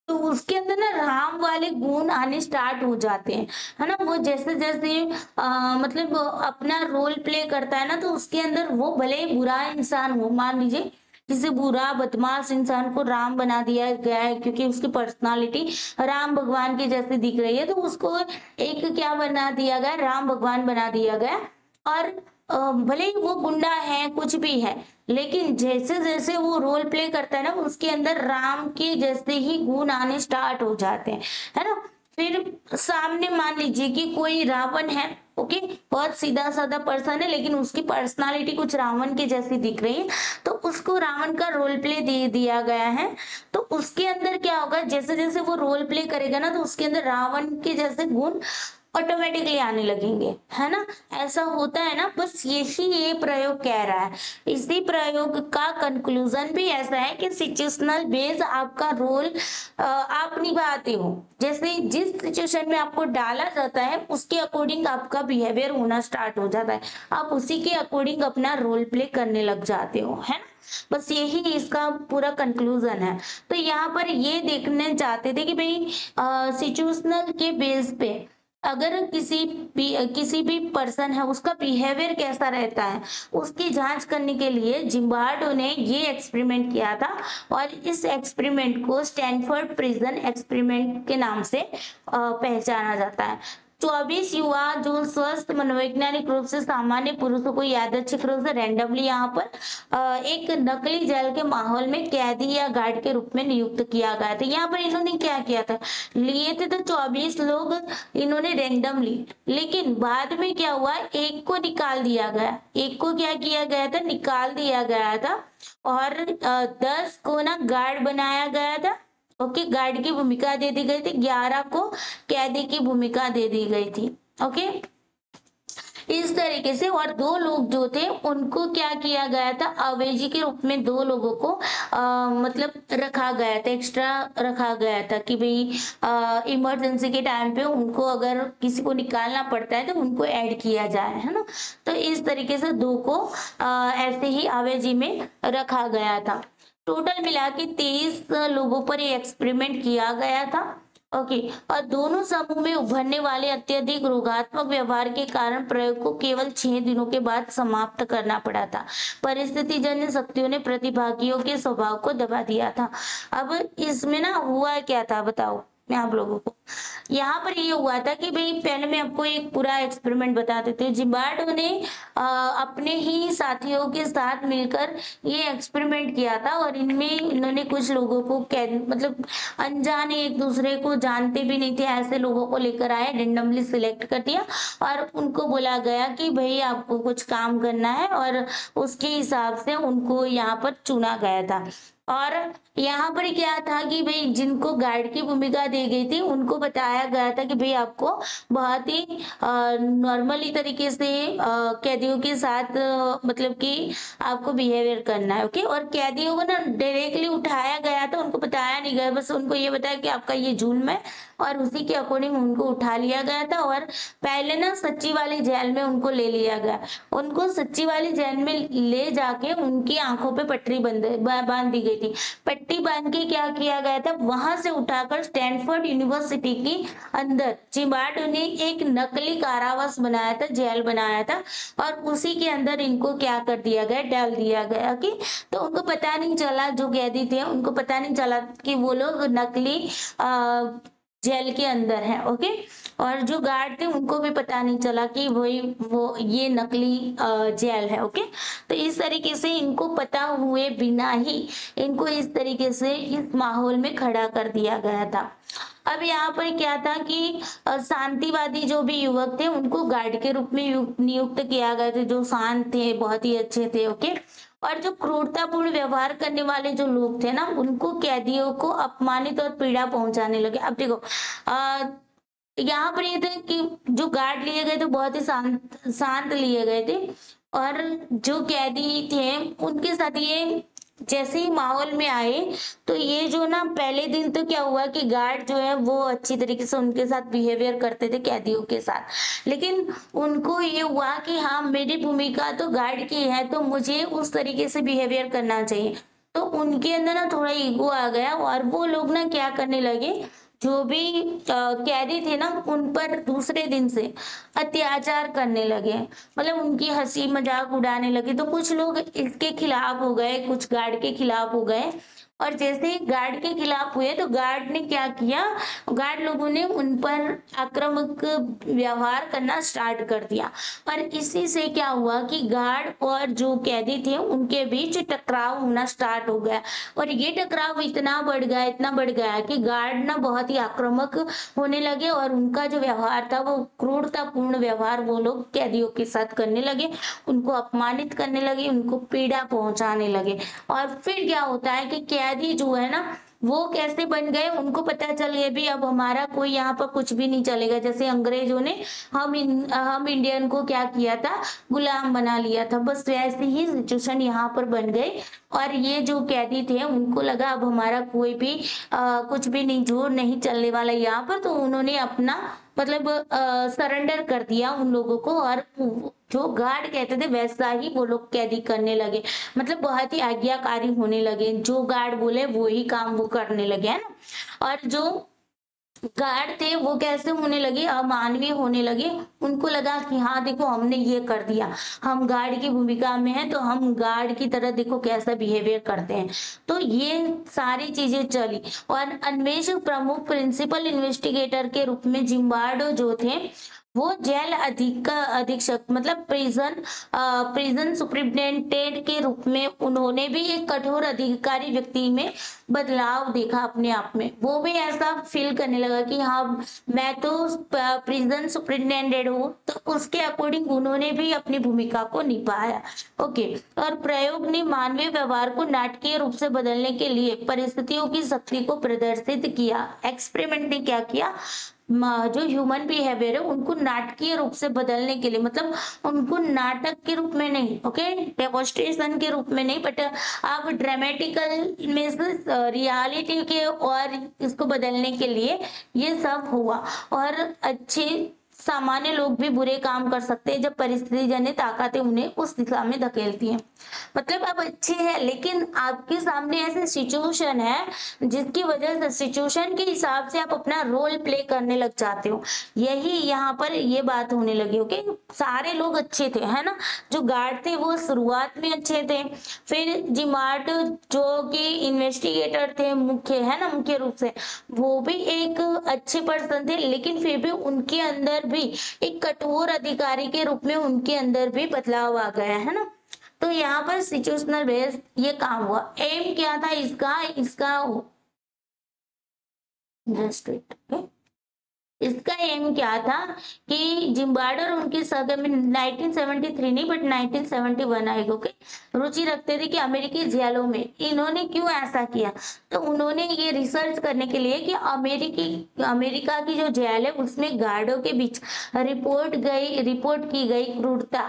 तो उसके अंदर ना राम वाले गुण आने स्टार्ट हो जाते हैं, है ना। वो जैसे जैसे मतलब अपना रोल प्ले करता है ना तो उसके अंदर वो भले ही बुरा इंसान हो, मान लीजिए किसी बुरा बदमाश इंसान को राम बना दिया गया है क्योंकि उसकी पर्सनालिटी राम भगवान की जैसी दिख रही है, तो उसको एक क्या बना दिया गया, राम भगवान बना दिया गया। और भले ही वो गुंडा है, कुछ भी है, लेकिन जैसे जैसे वो रोल प्ले करता है ना उसके अंदर राम के जैसे ही गुण आने स्टार्ट हो जाते हैं, है ना। फिर सामने मान लीजिए कि कोई रावण है, ओके, बहुत सीधा साधा पर्सन है लेकिन उसकी पर्सनालिटी कुछ रावण के जैसी दिख रही है, तो उसको रावण का रोल प्ले दे दिया गया है। तो उसके अंदर क्या होगा, जैसे जैसे वो रोल प्ले करेगा ना तो उसके अंदर रावण के जैसे गुण ऑटोमेटिकली आने लगेंगे, है ना। ऐसा होता है ना, बस यही ये प्रयोग कह रहा है। इसी प्रयोग का कंक्लूजन भी ऐसा है कि सिचुएशनल बेस आपका रोल आप निभाते हो, जैसे जिस सिचुएशन में आपको डाला जाता है उसके अकॉर्डिंग आपका बिहेवियर होना स्टार्ट हो जाता है, आप उसी के अकॉर्डिंग अपना रोल प्ले करने लग जाते हो, है ना। बस यही इसका पूरा कंक्लूजन है। तो यहाँ पर ये देखने चाहते थे कि भाई सिचुएशनल के बेस पे अगर किसी भी पर्सन है उसका बिहेवियर कैसा रहता है उसकी जांच करने के लिए जिम्बार्डो ने ये एक्सपेरिमेंट किया था और इस एक्सपेरिमेंट को स्टैनफोर्ड प्रिजन एक्सपेरिमेंट के नाम से पहचाना जाता है। 24 युवा जो स्वस्थ मनोवैज्ञानिक रूप से सामान्य पुरुषों को यादृच्छिक रूप से रैंडमली यहाँ पर एक नकली जेल के माहौल में कैदी या गार्ड के रूप में नियुक्त किया गया था। यहाँ पर इन्होंने क्या किया था, लिए थे तो 24 लोग इन्होंने रैंडमली, लेकिन बाद में क्या हुआ, एक को निकाल दिया गया, एक को क्या किया गया था, निकाल दिया गया था और 10 को ना गार्ड बनाया गया था। ओके, गार्ड की भूमिका दे दी गई थी, 11 को कैदी की भूमिका दे दी गई थी। ओके, इस तरीके से। और 2 लोग जो थे उनको क्या किया गया था, अवेजी के रूप में 2 लोगों को मतलब रखा गया था, एक्स्ट्रा रखा गया था कि भाई इमरजेंसी के टाइम पे उनको अगर किसी को निकालना पड़ता है तो उनको ऐड किया जाए, है ना। तो इस तरीके से 2 को ऐसे ही अवेजी में रखा गया था। टोटल मिला के 23 लोगों पर ये एक्सपेरिमेंट किया गया था। ओके, और दोनों समूह में उभरने वाले अत्यधिक रोगात्मक व्यवहार के कारण प्रयोग को केवल 6 दिनों के बाद समाप्त करना पड़ा था। परिस्थितिजन्य शक्तियों ने प्रतिभागियों के स्वभाव को दबा दिया था। अब इसमें ना हुआ क्या था बताओ मैं आप लोगों को। यहाँ पर ये हुआ था कि भाई पहले मैं आपको एक पूरा एक्सपेरिमेंट बता देती हूँ। जिम्बार्डो ने अपने ही साथियों के साथ मिलकर ये एक्सपेरिमेंट किया था और इनमें इन्होंने कुछ लोगों को मतलब अनजाने, एक दूसरे को जानते भी नहीं थे, ऐसे लोगों को लेकर आए, रेंडमली सिलेक्ट कर दिया और उनको बोला गया कि भाई आपको कुछ काम करना है और उसके हिसाब से उनको यहाँ पर चुना गया था। और यहाँ पर क्या था कि भाई जिनको गार्ड की भूमिका दी गई थी उनको बताया गया था कि भाई आपको बहुत ही नॉर्मली तरीके से कैदियों के साथ मतलब कि आपको बिहेवियर करना है। ओके, और कैदियों को ना डायरेक्टली उठाया गया था, उनको बताया नहीं गया, बस उनको ये बताया कि आपका ये जुल्म है और उसी के अकॉर्डिंग उनको उठा लिया गया था। और पहले ना सच्ची वाली जेल में उनको ले लिया गया, उनको सच्ची वाली जेल में ले जाके उनकी आंखों पे पट्टी बांध दी गई थी। पट्टी बांध के क्या किया गया था, वहां से उठाकर स्टैनफोर्ड यूनिवर्सिटी की अंदर जिम्बार्डो ने एक नकली कारावास बनाया था, जेल बनाया था और उसी के अंदर इनको क्या कर दिया गया, डाल दिया गया कि तो उनको पता नहीं चला, जो कैदी थे उनको पता नहीं चला कि वो लोग नकली जेल के अंदर है। ओके, और जो गार्ड थे उनको भी पता नहीं चला कि वही वो ये नकली जेल है। ओके, तो इस तरीके से इनको पता हुए बिना ही इनको इस तरीके से इस माहौल में खड़ा कर दिया गया था। अब यहाँ पर क्या था कि शांतिवादी जो भी युवक थे उनको गार्ड के रूप में नियुक्त किया गया था, जो शांत थे, बहुत ही अच्छे थे। ओके, और जो क्रूरतापूर्ण व्यवहार करने वाले जो लोग थे ना उनको कैदियों को अपमानित और पीड़ा पहुंचाने लगे। अब देखो यहाँ पर ये थे कि जो गार्ड लिए गए थे बहुत ही शांत लिए गए थे और जो कैदी थे उनके साथ ये जैसे ही माहौल में आए तो ये जो ना पहले दिन तो क्या हुआ कि गार्ड जो है वो अच्छी तरीके से उनके साथ बिहेवियर करते थे कैदियों के साथ, लेकिन उनको ये हुआ कि हाँ मेरी भूमिका तो गार्ड की है तो मुझे उस तरीके से बिहेवियर करना चाहिए। तो उनके अंदर ना थोड़ा ईगो आ गया और वो लोग ना क्या करने लगे, जो भी कैदी थे ना उन पर दूसरे दिन से अत्याचार करने लगे, मतलब उनकी हंसी मजाक उड़ाने लगे। तो कुछ लोग इसके खिलाफ हो गए, कुछ गार्ड के खिलाफ हो गए और जैसे ही गार्ड के खिलाफ हुए तो गार्ड ने क्या किया, गार्ड लोगों ने उन पर आक्रामक व्यवहार करना स्टार्ट कर दिया और इसी से क्या हुआ कि गार्ड और जो कैदी थे उनके बीच टकराव होना स्टार्ट हो गया और ये टकराव इतना बढ़ गया कि गार्ड ना बहुत ही आक्रामक होने लगे और उनका जो व्यवहार था वो क्रूरतापूर्ण व्यवहार वो लोग कैदियों के साथ करने लगे, उनको अपमानित करने लगे, उनको पीड़ा पहुंचाने लगे। और फिर क्या होता है कि कैदी जो है ना वो कैसे बन गए, उनको पता चल गया भी अब हमारा कोई यहाँ पर कुछ भी नहीं चलेगा। जैसे अंग्रेजों ने हम इंडियन को क्या किया था, गुलाम बना लिया था, बस वैसे ही सिचुएशन यहाँ पर बन गई और ये जो कैदी थे उनको लगा अब हमारा कोई भी कुछ भी नहीं, जोर नहीं चलने वाला यहाँ पर। तो उन्होंने अपना मतलब सरेंडर कर दिया उन लोगों को और जो गार्ड कहते थे वैसा ही वो लोग कैदी करने लगे, मतलब बहुत ही आज्ञाकारी होने लगे, जो गार्ड बोले वो ही काम वो करने लगे, है ना। और जो गार्ड थे वो कैसे होने लगे, अमानवीय होने लगे। उनको लगा कि हाँ देखो हमने ये कर दिया, हम गार्ड की भूमिका में हैं तो हम गार्ड की तरह देखो कैसा बिहेवियर करते हैं। तो ये सारी चीजें चली और अन्वेषक प्रमुख प्रिंसिपल इन्वेस्टिगेटर के रूप में जिम्बार्डो जो थे वो जेल अधीक्षक मतलब प्रिजन सुप्रिटेंडेंट के रूप में उन्होंने भी एक कठोर अधिकारी व्यक्ति में बदलाव देखा अपने आप में। वो भी ऐसा फील करने लगा कि हाँ मैं तो प्रिजन सुप्रिटेंडेंट हूँ, तो उसके अकॉर्डिंग उन्होंने भी अपनी भूमिका को निभाया। ओके, और प्रयोग ने मानवीय व्यवहार को नाटकीय रूप से बदलने के लिए परिस्थितियों की शक्ति को प्रदर्शित किया। एक्सपेरिमेंट ने क्या किया, जो ह्यूमन बिहेवियर है उनको नाटकीय रूप से बदलने के लिए, मतलब उनको नाटक के रूप में नहीं, ओके डेमोन्स्ट्रेशन के रूप में नहीं, बट आप ड्रामेटिकल में रियलिटी के और इसको बदलने के लिए ये सब हुआ। और अच्छे सामान्य लोग भी बुरे काम कर सकते हैं जब परिस्थिति जन्य ताकतें उन्हें उस दिशा में धकेलती हैं। मतलब आप अच्छे हैं लेकिन आपके सामने ऐसे सिचुएशन है जिसकी वजह से सिचुएशन के हिसाब से आप अपना रोल प्ले करने लग जाते हो। यही यहाँ पर ये बात होने लगी। ओके, सारे लोग अच्छे थे है ना, जो गार्ड थे वो शुरुआत में अच्छे थे, फिर जिमार्ट जो कि इन्वेस्टिगेटर थे मुख्य है ना, मुख्य रूप से वो भी एक अच्छे पर्सन थे, लेकिन फिर भी उनके अंदर भी एक कठोर अधिकारी के रूप में उनके अंदर भी बदलाव आ गया है ना। तो यहाँ पर सिचुएशनल बेस्ड ये काम हुआ। एम क्या था इसका, जस्ट इसका एम क्या था कि जिम्बार्डो और उनके सहकर्मी 1973 नहीं बट 1971 आए ओके रुचि रखते थे कि अमेरिकी जेलों में। इन्होंने क्यों ऐसा किया, तो उन्होंने ये रिसर्च करने के लिए कि अमेरिका की जो जेल है उसमें गार्डों के बीच रिपोर्ट की गई क्रूरता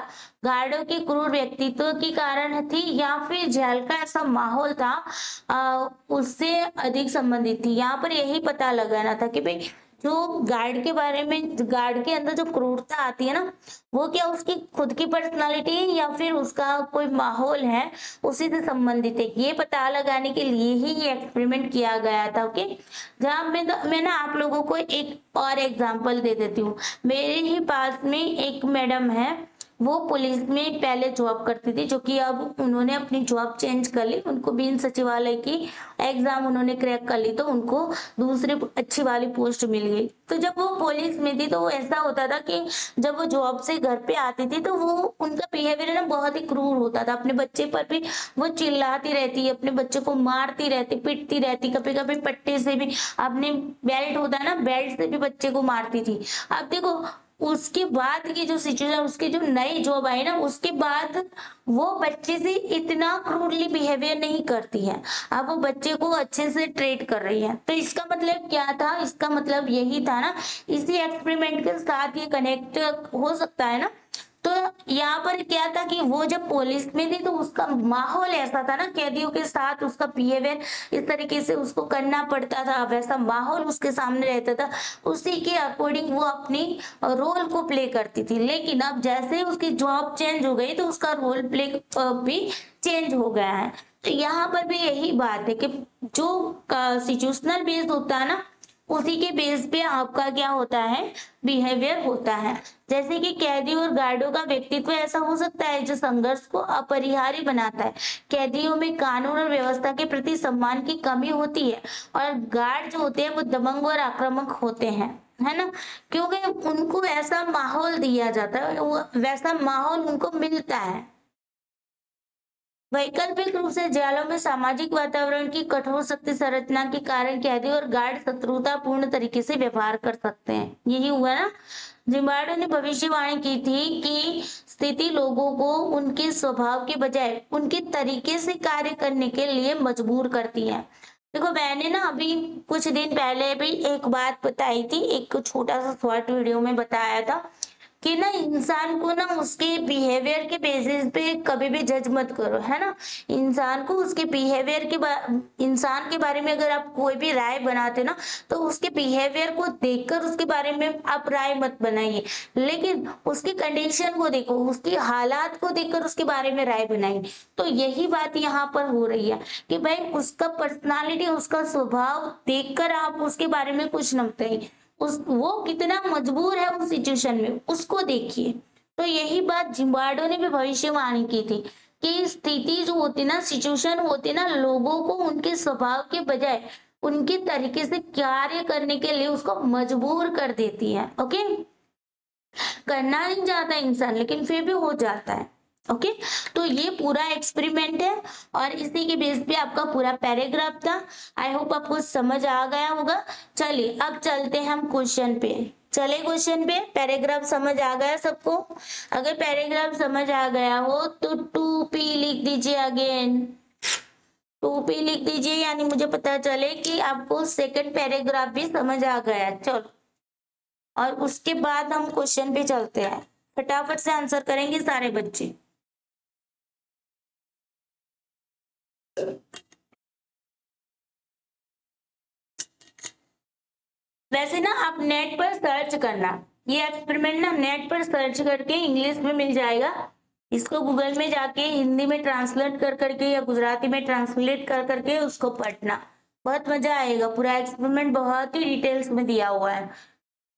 गार्डों के क्रूर व्यक्तित्व के कारण थी या फिर जेल का ऐसा माहौल था उससे अधिक संबंधित थी। यहाँ पर यही पता लगाना था कि भाई जो गार्ड के बारे में, गार्ड के अंदर जो क्रूरता आती है ना वो क्या उसकी खुद की पर्सनालिटी है या फिर उसका कोई माहौल है उसी से संबंधित है, ये पता लगाने के लिए ही ये एक्सपेरिमेंट किया गया था। ओके, जहाँ मैं ना आप लोगों को एक और एग्जांपल दे देती हूँ। मेरे ही पास में एक मैडम है, वो पुलिस में पहले जॉब करती थी, जो कि अब उन्होंने अपनी जॉब चेंज कर ली, उनको बीन सचिवालय की एग्जाम उन्होंने क्रैक कर ली तो उनको दूसरी अच्छी वाली पोस्ट मिल गई। तो जब वो पुलिस में थी तो वो ऐसा होता था कि जब वो जॉब से घर पे आती थी तो वो उनका बिहेवियर ना बहुत ही क्रूर होता था। अपने बच्चे पर भी वो चिल्लाती रहती, अपने बच्चे को मारती रहती, पीटती रहती, कभी कभी पट्टे से भी, अपने बेल्ट होता है ना बेल्ट से भी बच्चे को मारती थी। अब देखो उसके बाद की जो सिचुएशन, उसकी जो नई जॉब आई ना उसके बाद वो बच्चे से इतना क्रूरली बिहेवियर नहीं करती है, अब वो बच्चे को अच्छे से ट्रीट कर रही है। तो इसका मतलब क्या था, इसका मतलब यही था ना, इसी एक्सपेरिमेंट के साथ ये कनेक्ट हो सकता है ना। तो यहाँ पर क्या था कि वो जब पुलिस में थी तो उसका माहौल ऐसा था ना, कैदियों के साथ उसका बिहेवियर इस तरीके से उसको करना पड़ता था, वैसा माहौल उसके सामने रहता था, उसी के अकॉर्डिंग वो अपनी रोल को प्ले करती थी। लेकिन अब जैसे उसकी जॉब चेंज हो गई तो उसका रोल प्ले भी चेंज हो गया है। तो यहाँ पर भी यही बात है कि जो सिचुएशनल बेस्ड होता है ना उसी के बेस पे आपका क्या होता है, बिहेवियर होता है। जैसे कि कैदी और गार्डों का व्यक्तित्व ऐसा हो सकता है जो संघर्ष को अपरिहार्य बनाता है। कैदियों में कानून और व्यवस्था के प्रति सम्मान की कमी होती है और गार्ड जो होते हैं वो दबंग और आक्रामक होते हैं, है ना, क्योंकि उनको ऐसा माहौल दिया जाता है, वैसा माहौल उनको मिलता है। वैकल्पिक रूप से जेलों में सामाजिक वातावरण की कठोर शक्ति संरचना के कारण कैदी और गार्ड शत्रुतापूर्ण तरीके से व्यवहार कर सकते हैं। यही हुआ ना, जिम्बार्डो ने भविष्यवाणी की थी कि स्थिति लोगों को उनके स्वभाव के बजाय उनके तरीके से कार्य करने के लिए मजबूर करती है। देखो मैंने ना अभी कुछ दिन पहले भी एक बात बताई थी, एक छोटा सा शॉर्ट वीडियो में बताया था कि ना इंसान को ना उसके बिहेवियर के बेसिस पे कभी भी जज मत करो, है ना। इंसान को उसके बिहेवियर इंसान के बारे में अगर आप कोई भी राय बनाते ना, तो उसके बिहेवियर को देखकर उसके बारे में आप राय मत बनाइए, लेकिन उसकी कंडीशन को देखो, उसकी हालात को देखकर उसके बारे में राय बनाइए। तो यही बात यहाँ पर हो रही है कि भाई उसका पर्सनालिटी, उसका स्वभाव देखकर आप उसके बारे में कुछ न बताइए, उस वो कितना मजबूर है उस सिचुएशन में, उसको देखिए। तो यही बात जिम्बार्डो ने भी भविष्यवाणी की थी कि स्थिति जो होती ना, सिचुएशन होती ना, लोगों को उनके स्वभाव के बजाय उनके तरीके से कार्य करने के लिए उसको मजबूर कर देती है। ओके, करना नहीं चाहता इंसान लेकिन फिर भी हो जाता है। ओके, तो ये पूरा एक्सपेरिमेंट है और इसी के बेस पे आपका पूरा पैराग्राफ था। आई होप आपको समझ आ गया होगा। चलिए अब चलते हैं हम क्वेश्चन पे। चले क्वेश्चन पे, पैराग्राफ समझ आ गया सबको? अगर पैराग्राफ समझ आ गया हो तो 2P लिख दीजिए अगेन। 2P लिख दीजिए, यानी मुझे पता चले कि आपको सेकंड पैराग्राफ भी समझ आ गया। चलो, और उसके बाद हम क्वेश्चन पे चलते हैं। फटाफट से आंसर करेंगे सारे बच्चे। वैसे ना आप नेट पर सर्च करना, ये एक्सपेरिमेंट ना नेट पर सर्च करके इंग्लिश में मिल जाएगा। इसको गूगल में जाके हिंदी में ट्रांसलेट कर करके या गुजराती में ट्रांसलेट कर करके उसको पढ़ना, बहुत मजा आएगा। पूरा एक्सपेरिमेंट बहुत ही डिटेल्स में दिया हुआ है,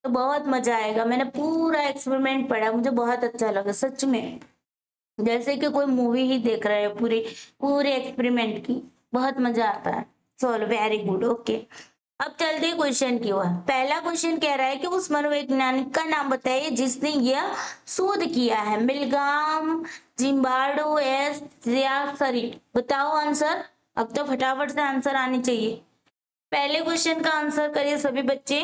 तो बहुत मजा आएगा। मैंने पूरा एक्सपेरिमेंट पढ़ा, मुझे बहुत अच्छा लगा सच में, जैसे कि कोई मूवी ही देख रहे हो पूरे पूरे एक्सपेरिमेंट की। बहुत मजा आता है। चलो, वेरी गुड। ओके, अब चलते हैं क्वेश्चन की ओर। पहला क्वेश्चन कह रहा है कि उस मनोवैज्ञानिक का नाम बताइए जिसने यह शोध किया है। मिलग्राम, जिम्बार्डो, एस या सरी। बताओ आंसर। अब तो फटाफट से आंसर आने चाहिए। पहले क्वेश्चन का आंसर करिए सभी बच्चे।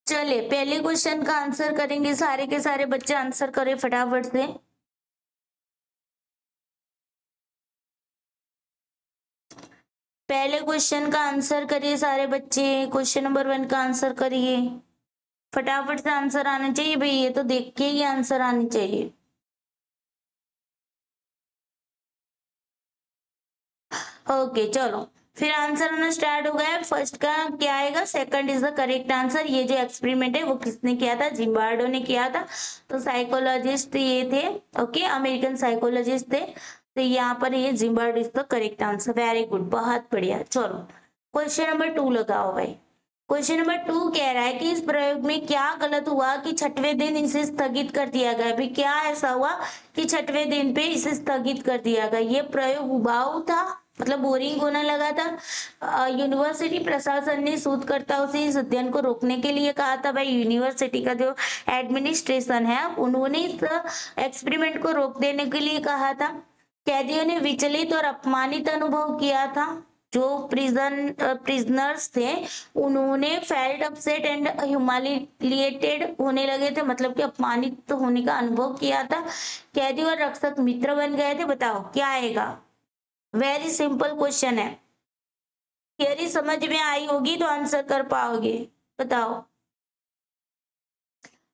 चलिए, पहले क्वेश्चन का आंसर करेंगे सारे के सारे बच्चे। आंसर करें फटाफट से। पहले क्वेश्चन का आंसर करिए सारे बच्चे। क्वेश्चन नंबर 1 का आंसर करिए। फटाफट से आंसर आना चाहिए भाई, ये तो देख के ही आंसर आने चाहिए। ओके, चलो फिर आंसर आना स्टार्ट हो गया। फर्स्ट का क्या आएगा? Second is the correct answer. ये जो एक्सपेरिमेंट है वो किसने किया था? जिम्बार्डो ने किया था। तो साइकोलॉजिस्ट ये थे, ओके, अमेरिकन साइकोलॉजिस्ट थे। तो यहाँ पर ये Zimbardo is the correct answer. Very good, बहुत बढ़िया। चलो क्वेश्चन नंबर 2 लगाओ भाई। क्वेश्चन नंबर 2 कह रहा है कि इस प्रयोग में क्या गलत हुआ कि छठवें दिन इसे स्थगित कर दिया गया। अभी क्या ऐसा हुआ कि छठवें दिन पे इसे स्थगित कर दिया गया? ये प्रयोग उबाऊ था, मतलब बोरिंग होने लगा था। यूनिवर्सिटी प्रशासन ने शोधकर्ताओं से इस अध्ययन को रोकने के लिए कहा था। भाई यूनिवर्सिटी का जो एडमिनिस्ट्रेशन है उन्होंने इस एक्सपेरिमेंट को रोक देने के लिए कहा था। कैदियों ने विचलित और अपमानित अनुभव किया था। जो प्रिजनर्स थे उन्होंने फेल्ट अपसेट एंड ह्यूमिलिएटेड होने लगे थे, मतलब कि अपमानित होने का अनुभव किया था। कैदी और रक्षक मित्र बन गए थे। बताओ क्या आएगा? वेरी सिंपल क्वेश्चन है। थियरी समझ में आई होगी तो आंसर कर पाओगे। बताओ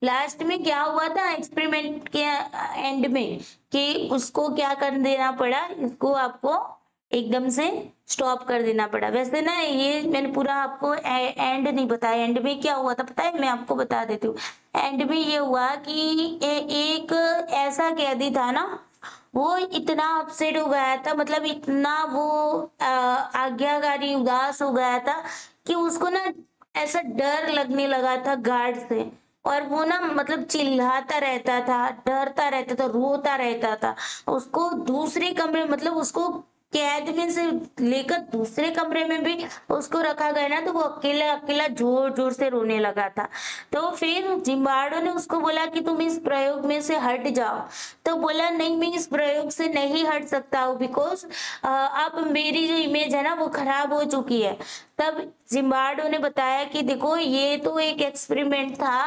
लास्ट में क्या हुआ था एक्सपेरिमेंट के एंड में, कि उसको क्या कर देना पड़ा, इसको आपको एकदम से स्टॉप कर देना पड़ा। वैसे ना ये मैंने पूरा आपको एंड नहीं बताया। एंड में क्या हुआ था पता है? मैं आपको बता देती हूँ। एंड में ये हुआ कि एक ऐसा कैदी था ना, वो इतना अपसेट हो गया था, मतलब इतना वो आज्ञाकारी उदास हो गया था कि उसको ना ऐसा डर लगने लगा था गार्ड से। और वो ना मतलब चिल्लाता रहता था, डरता रहता था, रोता रहता था। उसको दूसरे कमरे, मतलब उसको कैद में से लेकर दूसरे कमरे में भी उसको रखा गया ना, तो वो अकेला अकेला जोर जोर से रोने लगा था। तो फिर जिम्बार्डो ने उसको बोला कि तुम इस प्रयोग में से हट जाओ। तो बोला नहीं, मैं इस प्रयोग से नहीं हट सकता हूँ, बिकॉज अब मेरी जो इमेज है ना वो खराब हो चुकी है। तब जिम्बार्डो ने बताया कि देखो ये तो एक एक्सपेरिमेंट था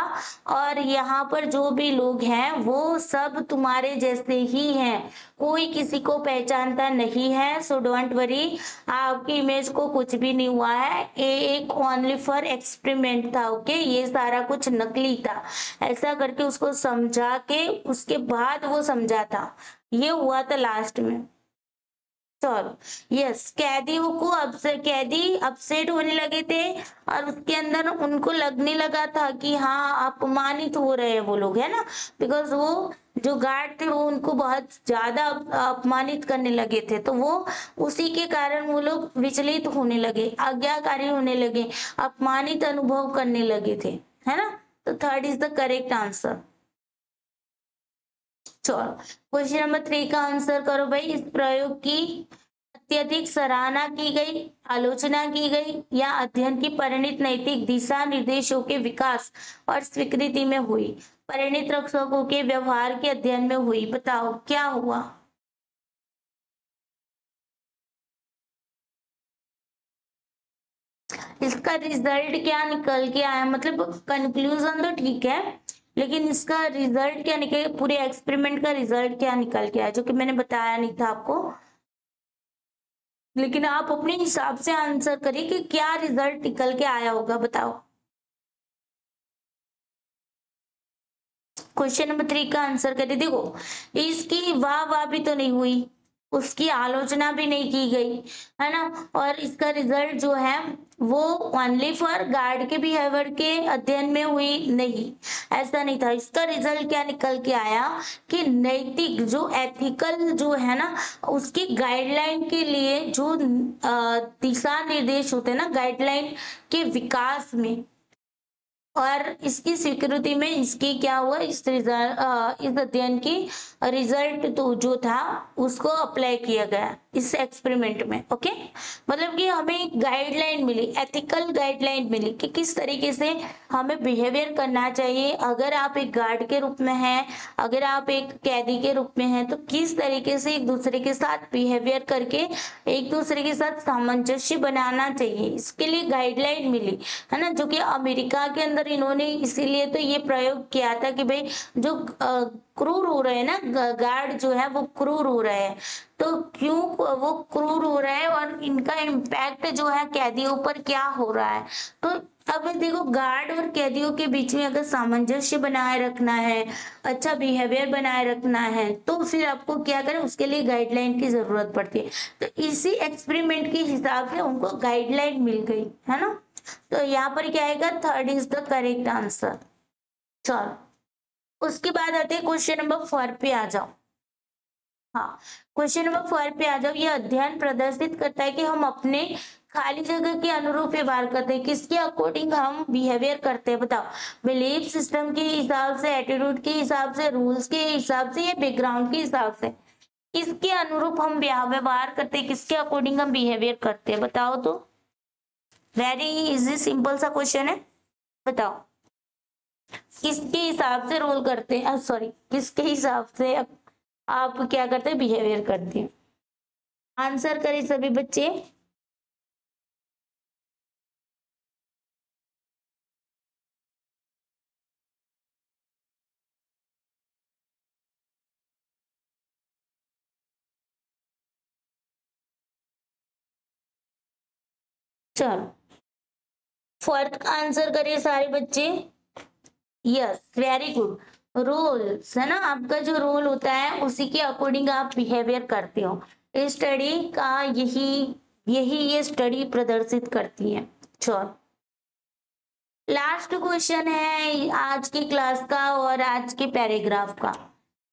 और यहाँ पर जो भी लोग हैं वो सब तुम्हारे जैसे ही हैं, कोई किसी को पहचानता नहीं है, सो डोंट वरी, आपकी इमेज को कुछ भी नहीं हुआ है, ये एक ओनली फॉर एक्सपेरिमेंट था। ओके, ये सारा कुछ नकली था, ऐसा करके उसको समझा के उसके बाद वो समझा था, ये हुआ था लास्ट में। चलो, यस, कैदी अपसेट होने लगे थे और उसके अंदर उनको लगने लगा था कि हाँ अपमानित हो रहे हैं वो लोग, है ना, बिकॉज वो जो गार्ड थे वो उनको बहुत ज्यादा अपमानित करने लगे थे, तो वो उसी के कारण वो लोग विचलित होने लगे, आज्ञाकारी होने लगे, अपमानित अनुभव करने लगे थे, है ना। तो third is the correct answer. चलो, क्वेश्चन नंबर 3 का आंसर करो भाई। इस प्रयोग की अत्यधिक सराहना की गई, आलोचना की गई या अध्ययन की परिणत नैतिक दिशा निर्देशों के विकास और स्वीकृति में हुई, परिणत रक्षकों के व्यवहार के अध्ययन में हुई, बताओ क्या हुआ। इसका रिजल्ट क्या निकल के आया, मतलब कंक्लूजन तो ठीक है, लेकिन इसका रिजल्ट क्या निकल, पूरे एक्सपेरिमेंट का रिजल्ट क्या निकल के आया, जो कि मैंने बताया नहीं था आपको, लेकिन आप अपने हिसाब से आंसर करिए कि क्या रिजल्ट निकल के आया होगा, बताओ। क्वेश्चन नंबर 3 का आंसर करिए। देखो, इसकी वाह वाह भी तो नहीं हुई, उसकी आलोचना भी नहीं की गई, है ना, और इसका रिजल्ट जो है वो ओनली फॉर गार्ड के बिहेवियर के अध्ययन में हुई, नहीं, ऐसा नहीं था। इसका रिजल्ट क्या निकल के आया कि नैतिक जो एथिकल जो है ना, उसकी गाइडलाइन के लिए जो दिशा निर्देश होते हैं ना, गाइडलाइन के विकास में और इसकी स्वीकृति में इसकी क्या हुआ, इस अध्ययन की रिजल्ट तो जो था उसको अप्लाई किया गया इस एक्सपेरिमेंट में। ओके, मतलब कि हमें एक गाइडलाइन मिली, एथिकल गाइडलाइन मिली कि किस तरीके से हमें बिहेवियर करना चाहिए, अगर आप एक गार्ड के रूप में हैं, अगर आप एक कैदी के रूप में हैं, तो किस तरीके से एक दूसरे के साथ बिहेवियर करके एक दूसरे के साथ सामंजस्य बनाना चाहिए, इसके लिए गाइडलाइन मिली, है ना, जो कि अमेरिका के अंदर इन्होंने इसीलिए तो ये प्रयोग किया था कि भाई जो क्रूर हो रहे हैं ना, गार्ड जो है वो क्रूर हो रहे हैं, तो क्यों वो क्रूर हो रहा है और इनका इम्पैक्ट जो है कैदियों पर क्या हो रहा है। तो अब देखो, गार्ड और कैदियों के बीच में अगर सामंजस्य बनाए रखना है, अच्छा बिहेवियर बनाए रखना है, तो फिर आपको क्या करें, उसके लिए गाइडलाइन की जरूरत पड़ती है। तो इसी एक्सपेरिमेंट के हिसाब से उनको गाइडलाइन मिल गई, है ना। तो यहाँ पर क्या आएगा, third is the correct answer. चलो, उसके बाद आते हैं क्वेश्चन नंबर 4 पे आ जाओ। हाँ, क्वेश्चन नंबर 4 पे आ जाओ। ये अध्ययन प्रदर्शित करता है कि हम अपने खाली जगह के अनुरूप व्यवहार करते हैं, किसके अकॉर्डिंग हम बिहेवियर करते हैं, बताओ। बिलीफ सिस्टम के हिसाब से, एटीट्यूड के हिसाब से, रूल्स के हिसाब से या बैकग्राउंड के हिसाब से, किसके अनुरूप हम व्यवहार करते हैं, किसके अकॉर्डिंग हम बिहेवियर करते हैं, बताओ। तो वेरी इजी सिंपल सा क्वेश्चन है, बताओ किसके हिसाब से रोल करते हैं, सॉरी किसके हिसाब से आप क्या करते हैं, बिहेवियर करते हैं। आंसर करें सभी बच्चे। चलो, फोर्थ का आंसर करिए सारे बच्चे। Yes, very good. रोल्स है ना, आपका जो रोल होता है उसी के अकॉर्डिंग आप बिहेवियर करते हो, इस स्टडी का यही यही ये स्टडी प्रदर्शित करती है। चलो, लास्ट क्वेश्चन है आज की क्लास का और आज के पैराग्राफ का।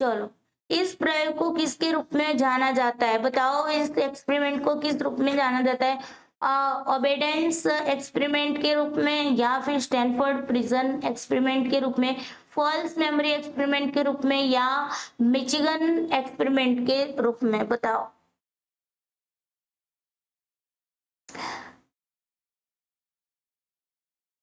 चलो, इस प्रयोग को किसके रूप में जाना जाता है, बताओ। इस एक्सपेरिमेंट को किस रूप में जाना जाता है, ओबेडेंस एक्सपेरिमेंट के रूप में, या फिर स्टैनफोर्ड प्रिजन एक्सपेरिमेंट के रूप में, फॉल्स मेमोरी एक्सपेरिमेंट के रूप में, या मिचिगन एक्सपेरिमेंट के रूप में, बताओ।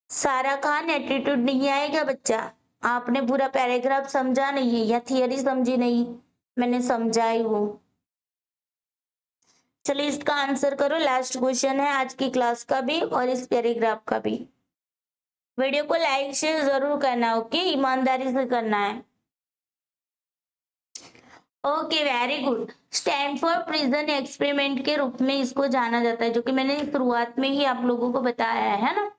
सारा खान, एटीट्यूड नहीं आएगा बच्चा, आपने पूरा पैराग्राफ समझा नहीं है या थियरी समझी नहीं, मैंने समझाई हूँ। चलिए इसका आंसर करो। लास्ट क्वेश्चन है आज की क्लास का भी और इस पैराग्राफ का भी। वीडियो को लाइक शेयर जरूर करना, ओके, ईमानदारी से करना है। Okay, very good. Stanford prison experiment के रूप में इसको जाना जाता है, जो कि मैंने शुरुआत में ही आप लोगों को बताया है ना।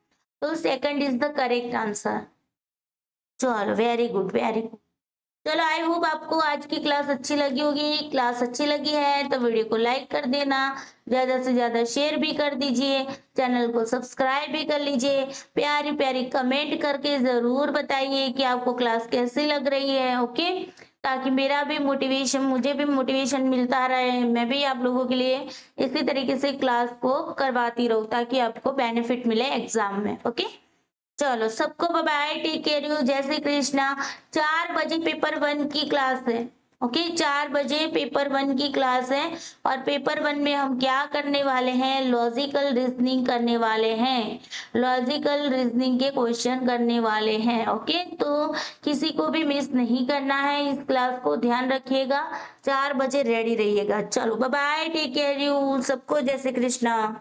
तो second is the correct answer. चलो, वेरी गुड, वेरी गुड। चलो, आई होप आपको आज की क्लास अच्छी लगी होगी। क्लास अच्छी लगी है तो वीडियो को लाइक कर देना, ज्यादा से ज्यादा शेयर भी कर दीजिए, चैनल को सब्सक्राइब भी कर लीजिए, प्यारी प्यारी कमेंट करके जरूर बताइए कि आपको क्लास कैसी लग रही है, ओके, ताकि मेरा भी मोटिवेशन, मुझे भी मोटिवेशन मिलता रहे, मैं भी आप लोगों के लिए इसी तरीके से क्लास को करवाती रहूं ताकि आपको बेनिफिट मिले एग्जाम में, ओके। चलो, सबको bye bye, take care you, जय श्री कृष्णा। 4 बजे पेपर 1 की क्लास है, ओके, 4 बजे पेपर 1 की क्लास है। और पेपर 1 में हम क्या करने वाले हैं? लॉजिकल रीजनिंग करने वाले हैं, लॉजिकल रीजनिंग के क्वेश्चन करने वाले हैं, ओके। तो किसी को भी मिस नहीं करना है, इस क्लास को ध्यान रखिएगा। 4 बजे रेडी रहिएगा। चलो, bye bye, take care you, सबको जय श्री कृष्णा।